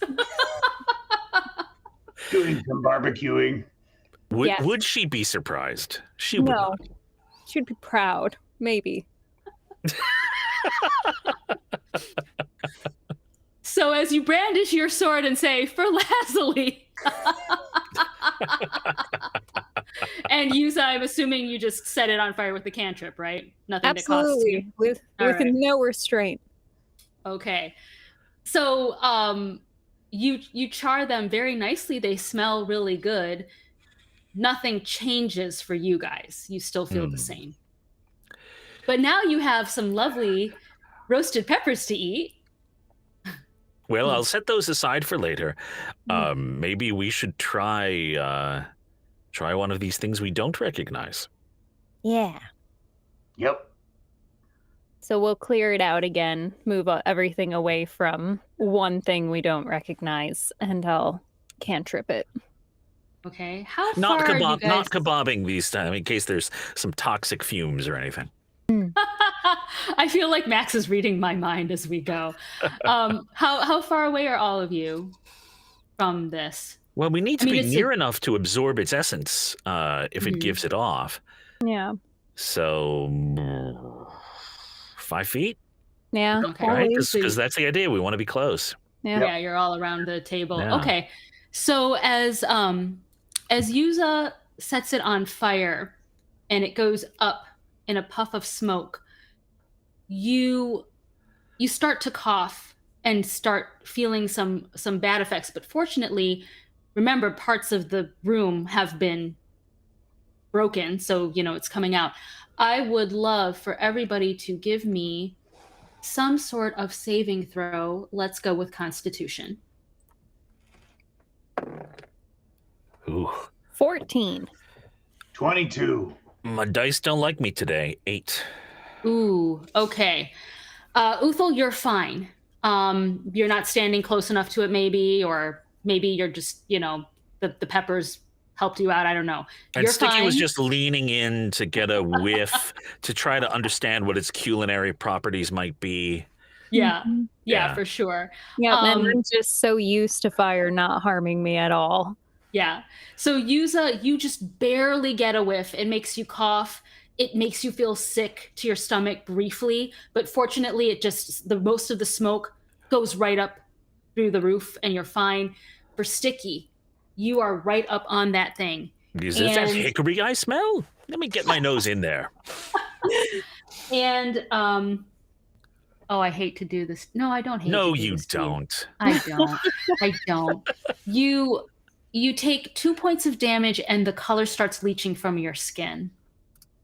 Doing some barbecuing. Would she be surprised? She would not. She'd be proud. Maybe. So as you brandish your sword and say, "For Lazuli," and Yuza, I'm assuming you just set it on fire with the cantrip, right? Nothing Absolutely. that costs you. With no restraint. Okay. So you char them very nicely. They smell really good. Nothing changes for you guys. You still feel the same. But now you have some lovely roasted peppers to eat. Well, I'll set those aside for later. Maybe we should try one of these things we don't recognize. Yeah. Yep. So we'll clear it out again, move everything away from one thing we don't recognize, and I'll cantrip it. Okay. How Not far are you guys? not kebabbing these time in case there's some toxic fumes or anything. I feel like Max is reading my mind as we go. How far away are all of you from this? Well, we need to be it's near enough to absorb its essence if it gives it off. Yeah. So 5 feet, Yeah. Okay. right? Always. Because that's the idea. We want to be close. Yeah. Yeah, you're all around the table. Yeah. Okay. So as Yuza sets it on fire and it goes up in a puff of smoke, you start to cough and start feeling some bad effects. But fortunately, remember, parts of the room have been broken, so it's coming out. I would love for everybody to give me some sort of saving throw. Let's go with Constitution. Ooh. 14. 22. My dice don't like me today. 8. Ooh, okay. Uthal, you're fine. You're not standing close enough to it, maybe, or maybe you're just, the peppers helped you out. I don't know. And You're Sticky fine. was just leaning in to get a whiff to try to understand what its culinary properties might be. Yeah, Yeah. for sure. Yeah, and I'm just so used to fire not harming me at all. Yeah. So Yuza, you just barely get a whiff. It makes you cough. It makes you feel sick to your stomach briefly, but fortunately, the most of the smoke goes right up through the roof, and you're fine. For Sticky, you are right up on that thing. Is it that hickory I smell? Let me get my nose in there. And oh, I hate to do this. No, I don't hate. No, to do you this to you. don't. I don't. I don't. You take 2 points of damage, and the color starts leaching from your skin.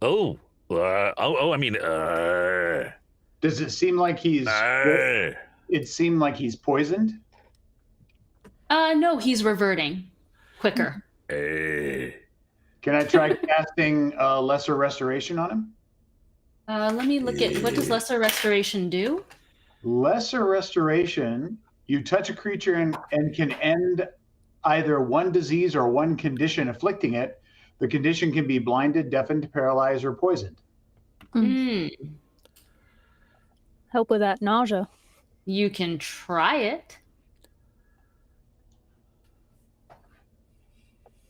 Oh. I mean. Does it seem like he's? It seemed like he's poisoned. No, he's reverting quicker. Can I try casting Lesser Restoration on him? Let me look at what does Lesser Restoration do? Lesser Restoration, you touch a creature and can end either one disease or one condition afflicting it. The condition can be blinded, deafened, paralyzed, or poisoned. Help with that nausea. You can try it.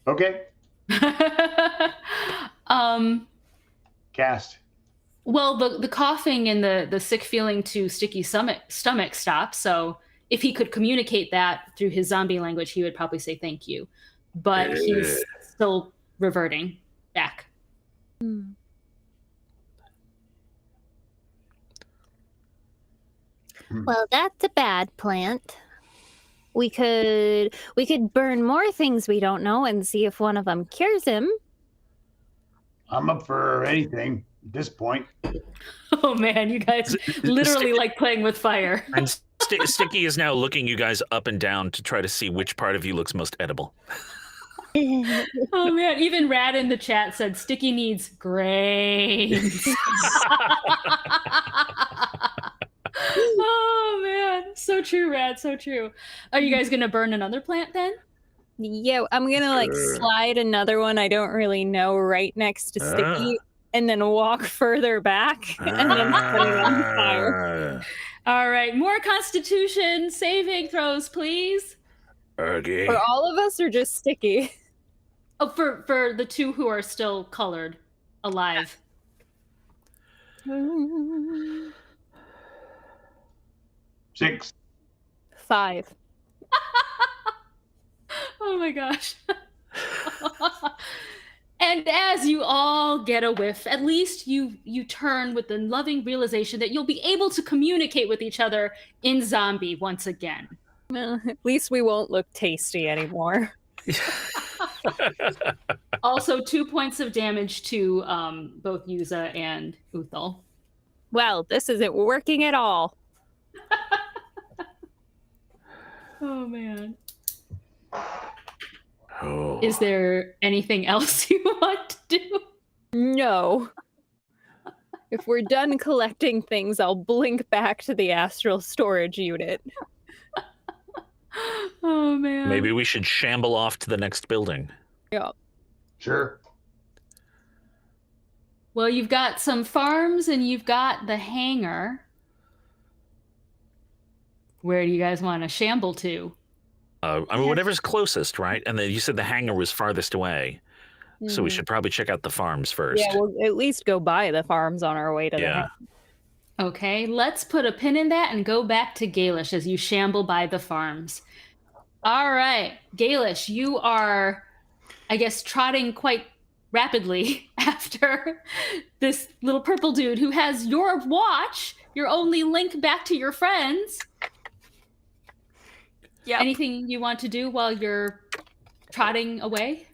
Okay, cast. Well, the coughing and the sick feeling to Sticky stomach stops. So if he could communicate that through his zombie language, he would probably say thank you. But he's still reverting back. Well, that's a bad plant. We could burn more things we don't know and see if one of them cures him. I'm up for anything at this point. Oh man, you guys literally like playing with fire. And Sticky is now looking you guys up and down to try to see which part of you looks most edible. Oh man, even Rad in the chat said Sticky needs grains. Oh man, so true, Rad, so true. Are you guys gonna burn another plant then? Yeah, I'm gonna slide another one I don't really know right next to Sticky and then walk further back and then put it on fire. All right, more Constitution saving throws, please. Okay. For all of us or just Sticky? Oh, for the two who are still colored, alive. 6. 5. Oh my gosh. And as you all get a whiff, at least you turn with the loving realization that you'll be able to communicate with each other in zombie once again. Well, at least we won't look tasty anymore. Also, 2 points of damage to both Yuza and Uthal. Well, this isn't working at all. Oh man. Oh. Is there anything else you want to do? No. If we're done collecting things, I'll blink back to the astral storage unit. Oh man. Maybe we should shamble off to the next building. Yeah. Sure. Well, you've got some farms and you've got the hangar. Where do you guys want to shamble to? I mean, whatever's closest, right? And then you said the hangar was farthest away. So we Mhm. should probably check out the farms first. Yeah, we'll at least go by the farms on our way to the Yeah. hangar. Okay, let's put a pin in that and go back to Gailish as you shamble by the farms. All right, Gailish, you are, I guess, trotting quite rapidly after this little purple dude who has your watch, your only link back to your friends. Yep. Anything you want to do while you're trotting away?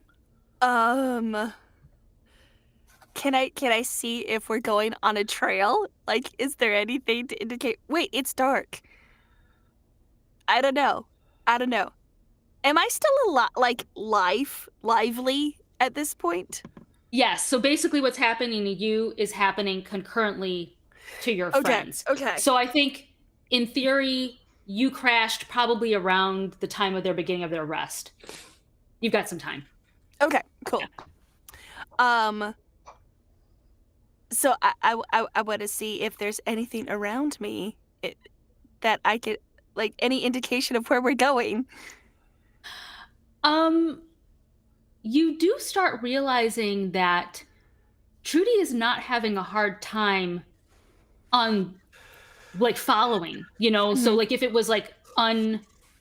Can I see if we're going on a trail? Like, is there anything to indicate? Wait, it's dark. I don't know. Am I still lively at this point? Yes. So basically, what's happening to you is happening concurrently to your friends. Okay. So I think, in theory, you crashed probably around the time of their beginning of their rest. You've got some time. Okay. Cool. So I want to see if there's anything around me that I could, like, any indication of where we're going. You do start realizing that Trudy is not having a hard time on, like, following, you know? So, like, if it was, like,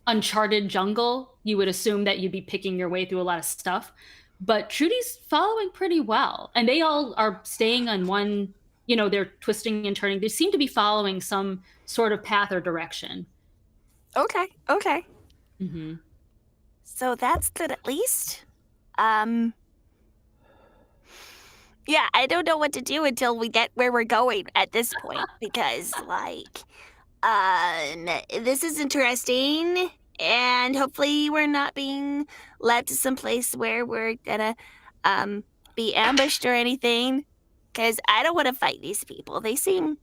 uncharted jungle, you would assume that you'd be picking your way through a lot of stuff. But Trudy's following pretty well. And they all are staying on one, you know, they're twisting and turning. They seem to be following some sort of path or direction. Okay. Mm-hmm. So that's good at least. Yeah, I don't know what to do until we get where we're going at this point because, like, this is interesting, and hopefully we're not being led to some place where we're gonna be ambushed or anything, because I don't want to fight these people. They seem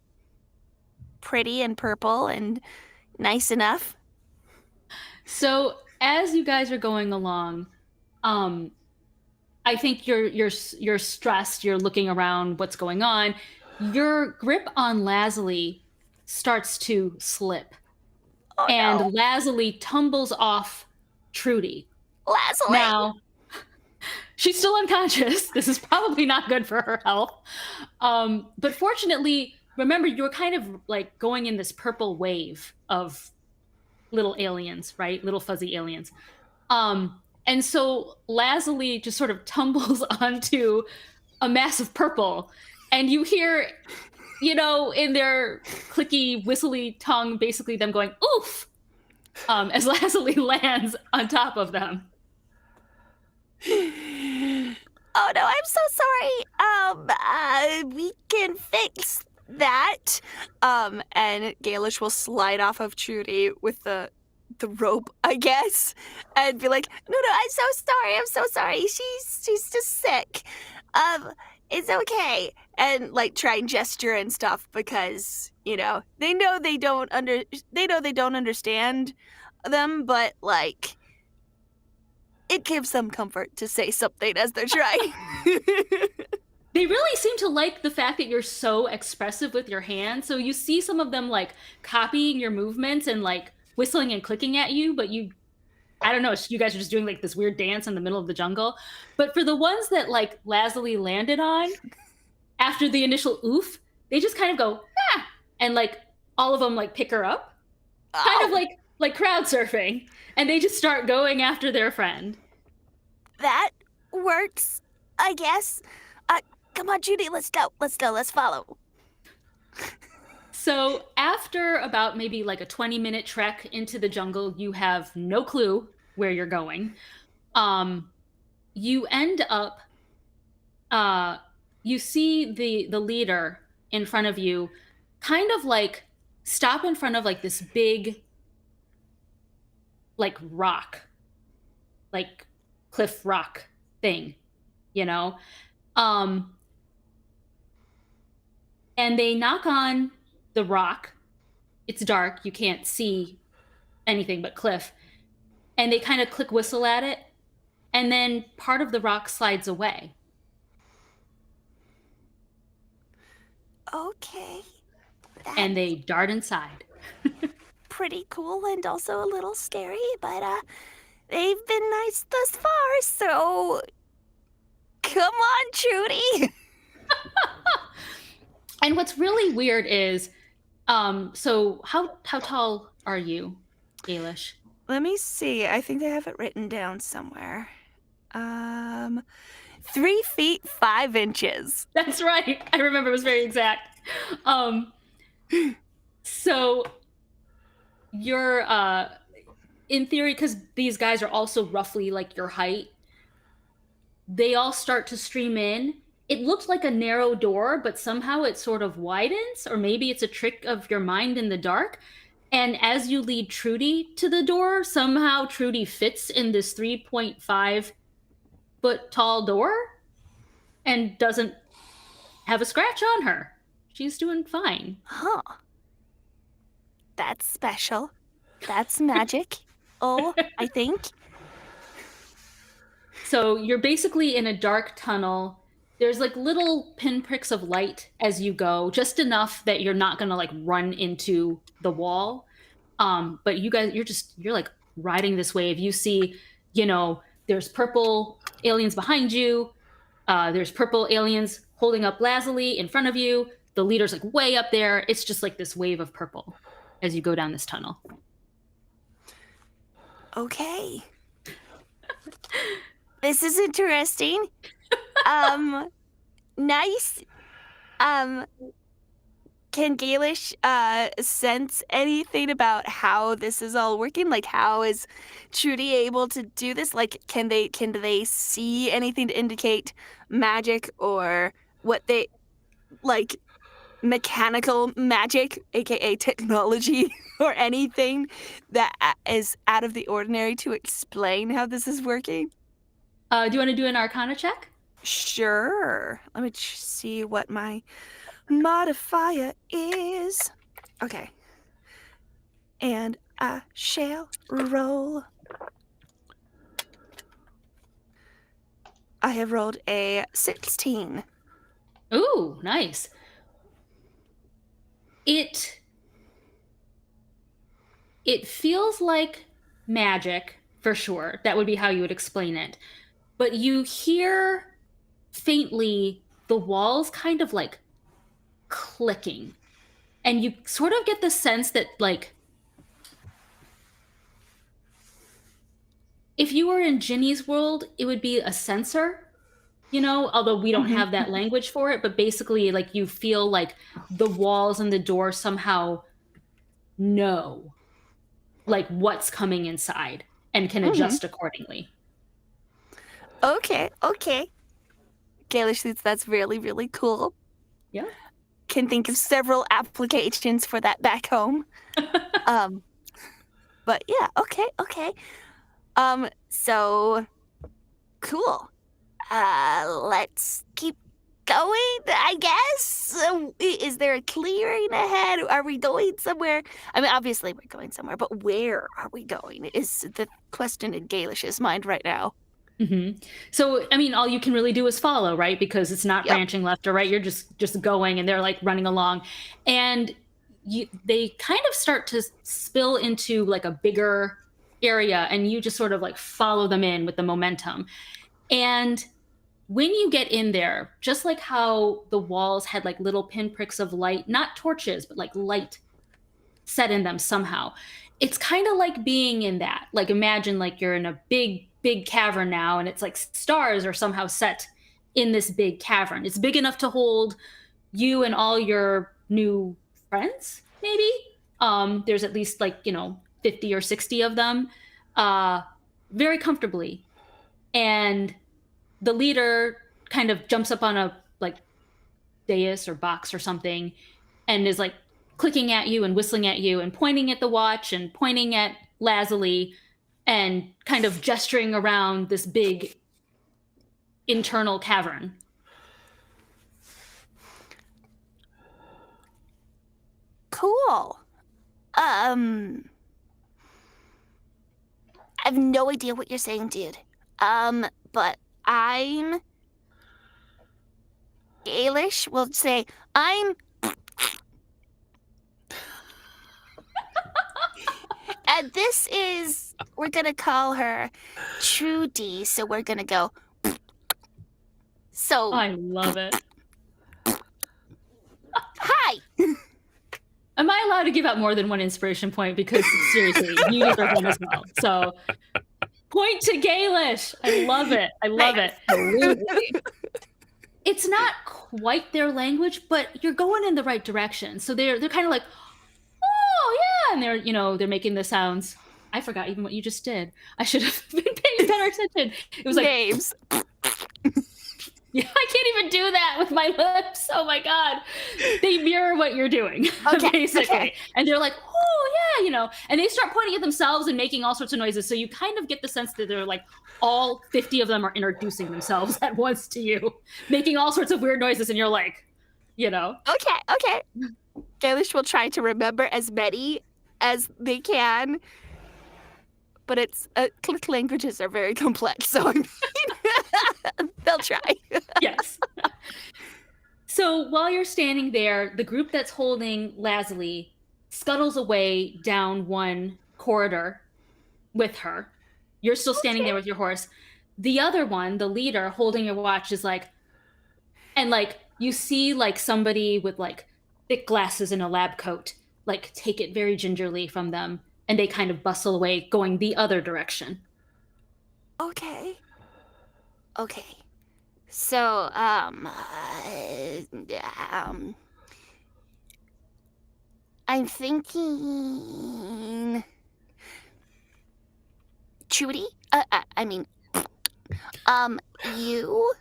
pretty and purple and nice enough. So as you guys are going along, I think you're stressed. You're looking around, what's going on. Your grip on Lazuli starts to slip, Oh, and no. Lazuli tumbles off Trudy. Lazuli! Now, she's still unconscious. This is probably not good for her health. But fortunately, remember, you're kind of like going in this purple wave of little aliens, right? Little fuzzy aliens. And so Lazuli just sort of tumbles onto a mass of purple, and you hear, you know, in their clicky, whistly tongue, basically them going, oof, as Lazuli lands on top of them. Oh no, I'm so sorry. We can fix that. And Gailish will slide off of Trudy with the rope, I guess, and be like, no, I'm so sorry. She's just sick. It's okay. And like try and gesture and stuff because, you know, they know they don't understand them, but like it gives them comfort to say something as they're trying. They really seem to like the fact that you're so expressive with your hands. So you see some of them like copying your movements and like whistling and clicking at you, but I don't know, you guys are just doing like this weird dance in the middle of the jungle. But for the ones that like Lazuli landed on, after the initial oof, they just kind of go, ah, and like all of them like pick her up, kind of like crowd surfing, and they just start going after their friend. That works, I guess. Come on, Judy, let's go, let's follow. So after about maybe like a 20-minute trek into the jungle, you have no clue where you're going. You end up, you see the leader in front of you kind of like stop in front of like this big like rock, like cliff rock thing, you know? And they knock on the rock. It's dark. You can't see anything but cliff. And they kind of click whistle at it. and then part of the rock slides away. Okay. And That's they dart inside. pretty cool and also a little scary, but they've been nice thus far, so come on, Trudy. And what's really weird is, so how tall are you, Gailish? Let me see. I think I have it written down somewhere. 3 feet 5 inches. That's right. I remember it was very exact. So you're in theory, because these guys are also roughly like your height, they all start to stream in. It looked like a narrow door, but somehow it sort of widens, or maybe it's a trick of your mind in the dark. And as you lead Trudy to the door, somehow Trudy fits in this 3.5-foot tall door and doesn't have a scratch on her. She's doing fine. Huh. That's special. That's magic. I think. So you're basically in a dark tunnel. There's like little pinpricks of light as you go, just enough that you're not gonna like run into the wall. But you guys, you're like riding this wave. You see, there's purple aliens behind you. There's purple aliens holding up Lazuli in front of you. The leader's like way up there. It's just like this wave of purple as you go down this tunnel. Okay. This is interesting. Nice. Can Gailish sense anything about how this is all working? Like, how is Trudy able to do this? Like, can they see anything to indicate magic, or what they like, mechanical magic, aka technology, or anything that is out of the ordinary to explain how this is working? Do you want to do an Arcana check? Sure. Let me see what my modifier is. Okay. And I shall roll. I have rolled a 16. Ooh, nice. It feels like magic, for sure. That would be how you would explain it. But you hear faintly the walls kind of like clicking. And you sort of get the sense that, like, if you were in Ginny's world, it would be a sensor, although we don't have that language for it. But basically, like, you feel like the walls and the door somehow know, like, what's coming inside and can adjust accordingly. Okay. Gailish thinks that's really, really cool. Yeah. Can think of several applications for that back home. But yeah, okay. So cool. Let's keep going, I guess. Is there a clearing ahead? Are we going somewhere? I mean, obviously we're going somewhere, but where are we going is the question in Gailish's mind right now. Mm-hmm. So, I mean, all you can really do is follow, right? Because it's not branching left or right. You're just going, and they're like running along. And they kind of start to spill into like a bigger area, and you just sort of like follow them in with the momentum. And when you get in there, just like how the walls had like little pinpricks of light, not torches, but like light set in them somehow, it's kind of like being in that. Like, imagine like you're in a big cavern now, and it's like stars are somehow set in this big cavern. It's big enough to hold you and all your new friends, maybe. There's at least like, 50 or 60 of them, very comfortably. And the leader kind of jumps up on a like dais or box or something, and is like clicking at you and whistling at you and pointing at the watch and pointing at Lazuli and kind of gesturing around this big internal cavern. Cool. I have no idea what you're saying, dude. But I'm Gailish will say, I'm and this is we're gonna call her Trudy, so we're gonna go so I love it. hi. Am I allowed to give out more than one inspiration point? Because seriously, you deserve one as well. So point to Gaelish. I love it. I love it. Absolutely. It's not quite their language, but you're going in the right direction. So they're kind of like, oh yeah, and they're making the sounds. I forgot even what you just did. I should have been paying better attention. It was like Names. Yeah, I can't even do that with my lips. Oh my god. They mirror what you're doing, Okay, basically. okay. And they're like, oh yeah, and they start pointing at themselves and making all sorts of noises. So you kind of get the sense that they're like all 50 of them are introducing themselves at once to you, making all sorts of weird noises, and you're like, Okay. Gailish will try to remember as many as they can, but it's click languages are very complex, so I mean, they'll try. yes. So while you're standing there, the group that's holding Lazuli scuttles away down one corridor with her. You're still standing there with your horse. The other one, the leader holding your watch, is like, and like you see like somebody with like thick glasses and a lab coat, like take it very gingerly from them, and they kind of bustle away, going the other direction. Okay. So, I'm thinking, Trudy. You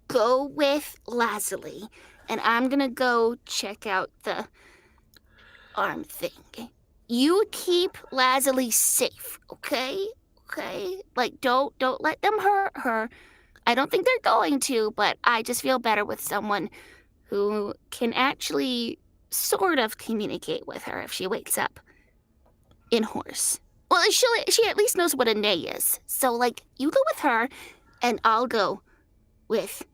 go with Lazuli, and I'm gonna go check out the arm thing. You keep Lazuli safe, okay? Okay? Like, don't let them hurt her. I don't think they're going to, but I just feel better with someone who can actually sort of communicate with her if she wakes up in horse. Well, she at least knows what a neigh is. So, like, you go with her, and I'll go with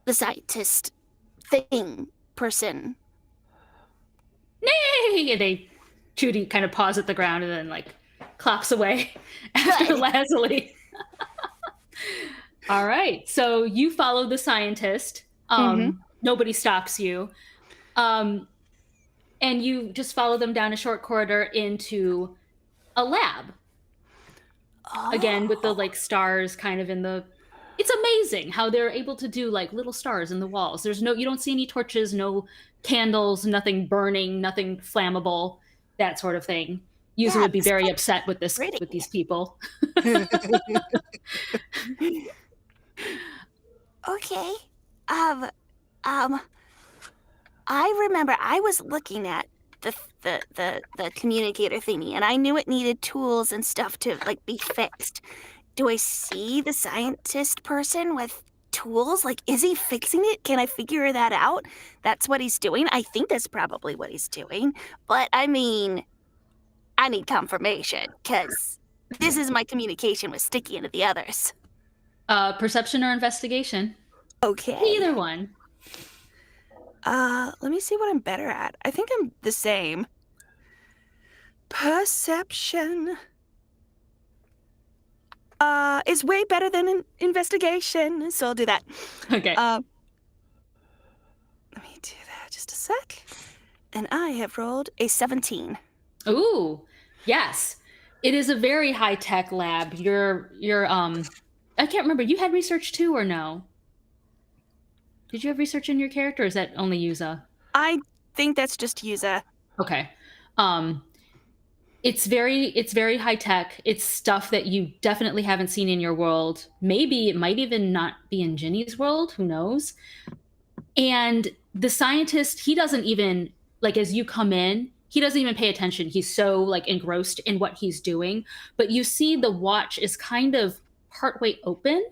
the scientist thing person. Nay! And Judy kind of paws at the ground and then like clocks away after Lazuli. All right. So you follow the scientist. Nobody stops you. And you just follow them down a short corridor into a lab. Again, with the like stars kind of in the... It's amazing how they're able to do like little stars in the walls. You don't see any torches, no candles, nothing burning, nothing flammable, that sort of thing. Yuza would be very upset with these people. Okay. I remember I was looking at the communicator thingy, and I knew it needed tools and stuff to like be fixed. Do I see the scientist person with tools? Like, is he fixing it? Can I figure that out? That's what he's doing. I think that's probably what he's doing. But I mean, I need confirmation because this is my communication with Sticky and the others. Perception or investigation? Okay. Either one. Let me see what I'm better at. I think I'm the same. Perception is way better than an investigation, so I'll do that. Okay. Let me do that just a sec. And I have rolled a 17. Ooh, yes. It is a very high-tech lab. You're I can't remember. You had research too or no? Did you have research in your character, or is that only Yuza? I think that's just Yuza. Okay. It's very high tech. It's stuff that you definitely haven't seen in your world. Maybe it might even not be in Ginny's world. Who knows? And the scientist, he doesn't even, like, as you come in, he doesn't even pay attention. He's so like engrossed in what he's doing. But you see the watch is kind of partway open,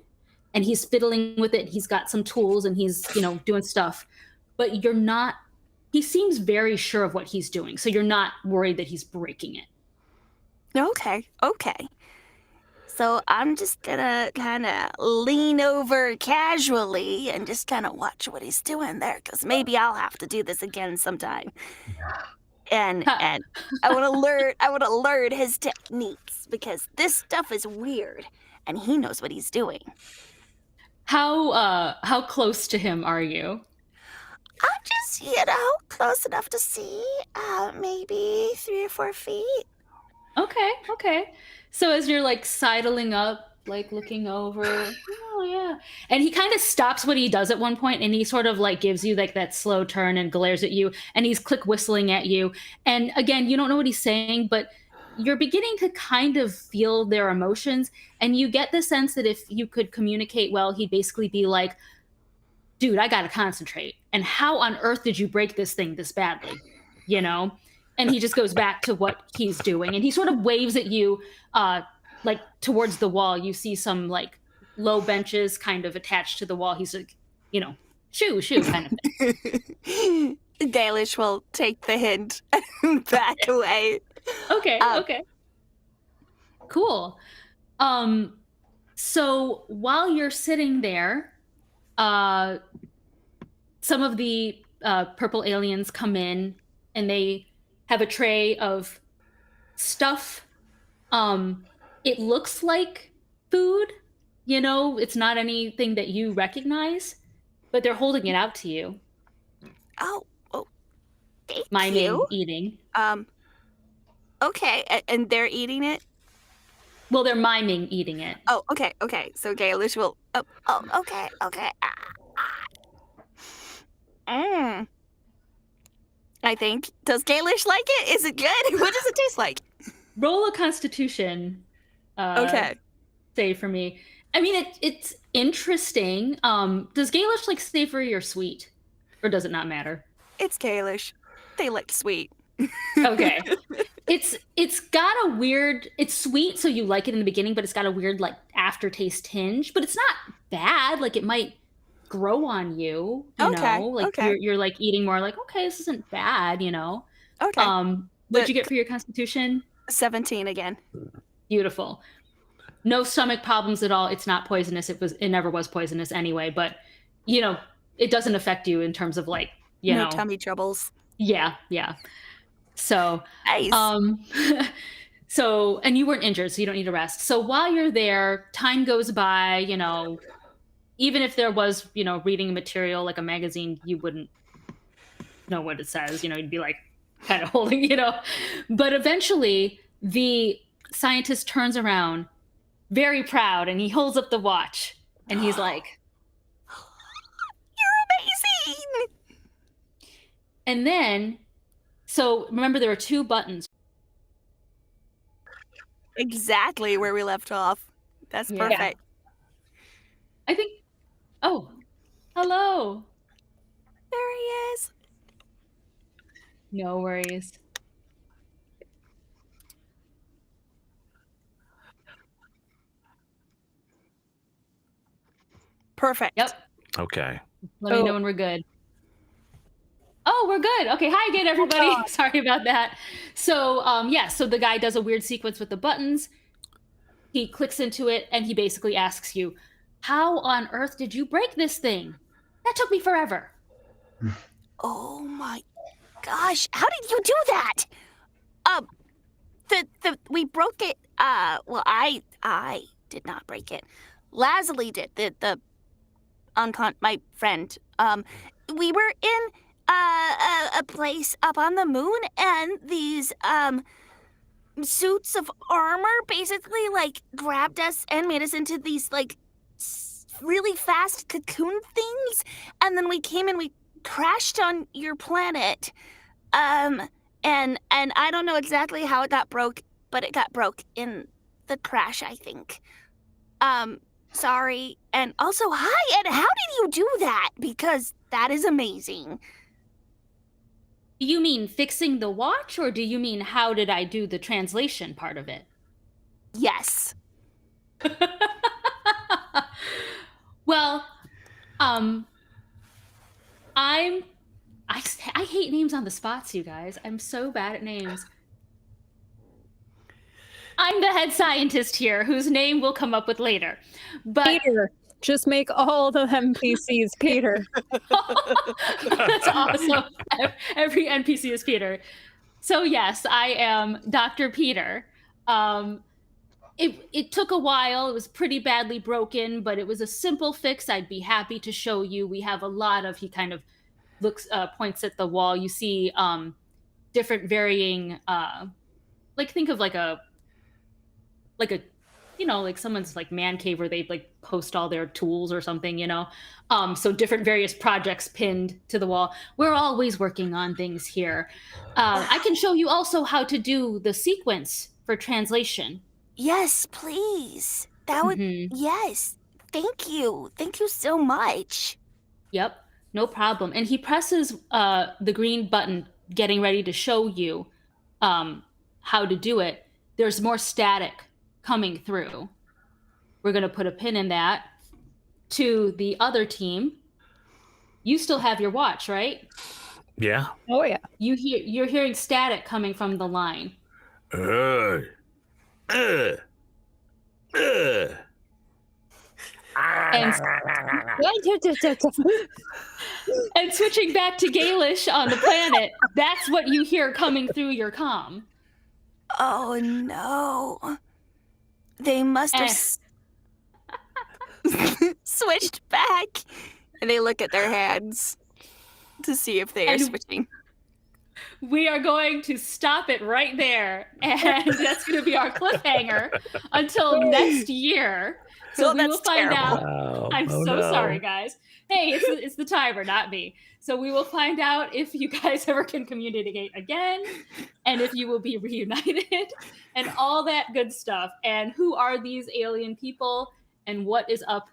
and he's fiddling with it. He's got some tools and he's, doing stuff, but he seems very sure of what he's doing. So you're not worried that he's breaking it. Okay. So I'm just gonna kind of lean over casually and just kind of watch what he's doing there, because maybe I'll have to do this again sometime. And I want to learn his techniques, because this stuff is weird, and he knows what he's doing. How close to him are you? I'm just, close enough to see, maybe 3 or 4 feet. Okay. So as you're like sidling up, like looking over, oh yeah. And he kind of stops what he does at one point, and he sort of like gives you like that slow turn and glares at you, and he's click whistling at you. And again, you don't know what he's saying, but you're beginning to kind of feel their emotions, and you get the sense that if you could communicate well, he'd basically be like, dude, I gotta concentrate. And how on earth did you break this thing this badly? You know? And he just goes back to what he's doing. And he sort of waves at you, like towards the wall. You see some like low benches kind of attached to the wall. He's like, shoo kind of thing. Gailish will take the hint and back away. Okay. Cool. So while you're sitting there, some of the purple aliens come in, and they have a tray of stuff. It looks like food, it's not anything that you recognize, but they're holding it out to you. Oh, thank Miming you. eating. Okay, and they're eating it? Well, they're miming eating it. Oh, okay. So Gailish will. Okay. I think. Does Gailish like it? Is it good? What does it taste like? Roll a Constitution. Okay. Save for me. I mean, it's interesting. Does Gailish like savory or sweet, or does it not matter? It's Gailish. They like sweet. Okay. It's got a weird, it's sweet, so you like it in the beginning, but it's got a weird like aftertaste tinge, but it's not bad. Like it might grow on you, Okay. You're like eating more like, okay, this isn't bad, Okay. What'd you get for your Constitution? 17 again. Beautiful. No stomach problems at all. It's not poisonous. It never was poisonous anyway, but it doesn't affect you in terms of like, no tummy troubles. Yeah. So, nice. And you weren't injured, so you don't need to rest. So while you're there, time goes by, even if there was, reading material like a magazine, you wouldn't know what it says, you'd be like kind of holding, but eventually the scientist turns around very proud, and he holds up the watch, and he's like, "You're amazing." And then, so remember, there are 2 buttons. Exactly where we left off. That's perfect. Yeah. I think, oh, hello. There he is. No worries. Perfect. Yep. Okay. Let me know when we're good. Oh, we're good. Okay. Hi again, everybody. Sorry about that. So, so the guy does a weird sequence with the buttons. He clicks into it, and he basically asks you, how on earth did you break this thing? That took me forever. Oh my gosh. How did you do that? We broke it. Well, I did not break it. Lazuli did. My friend. We were in a place up on the moon, and these suits of armor basically like grabbed us and made us into these like really fast cocoon things, and then we came and we crashed on your planet. And I don't know exactly how it got broke, but it got broke in the crash, I think. Sorry. And also, hi, and how did you do that? Because that is amazing. Do you mean fixing the watch, or do you mean how did I do the translation part of it? Yes. Well, I hate names on the spots, you guys. I'm so bad at names. I'm the head scientist here, whose name we'll come up with later. But Peter, just make all the NPCs Peter. that's awesome. Every NPC is Peter. So yes, I am Dr. Peter. It took a while. It was pretty badly broken, but it was a simple fix. I'd be happy to show you. We have a lot of. He kind of points at the wall. You see different varying. Like think of like a like someone's like man cave where they like post all their tools or something, so different various projects pinned to the wall. We're always working on things here. I can show you also how to do the sequence for translation. Yes, please. That would. Yes. Thank you. Thank you so much. Yep, no problem. And he presses the green button, getting ready to show you how to do it. There's more static coming through. We're going to put a pin in that. To the other team, you still have your watch, right? Yeah. Oh yeah. You're hearing static coming from the line. And switching back to Gailish on the planet, that's what you hear coming through your comm. Oh no. They must have switched back. And they look at their hands to see if they are switching. We are going to stop it right there. And that's going to be our cliffhanger until next year. So we will find out. Wow. I'm so sorry, guys. Hey, it's the timer, not me. So we will find out if you guys ever can communicate again, and if you will be reunited, and all that good stuff. And who are these alien people, and what is up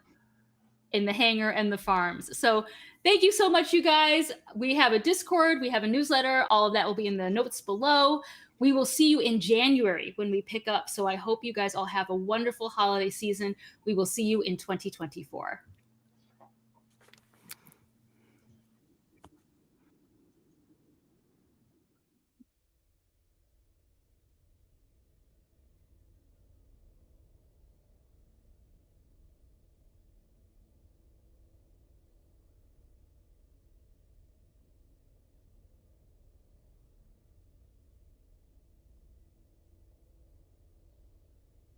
in the hangar and the farms. So thank you so much, you guys. We have a Discord, we have a newsletter. All of that will be in the notes below. We will see you in January when we pick up. So I hope you guys all have a wonderful holiday season. We will see you in 2024.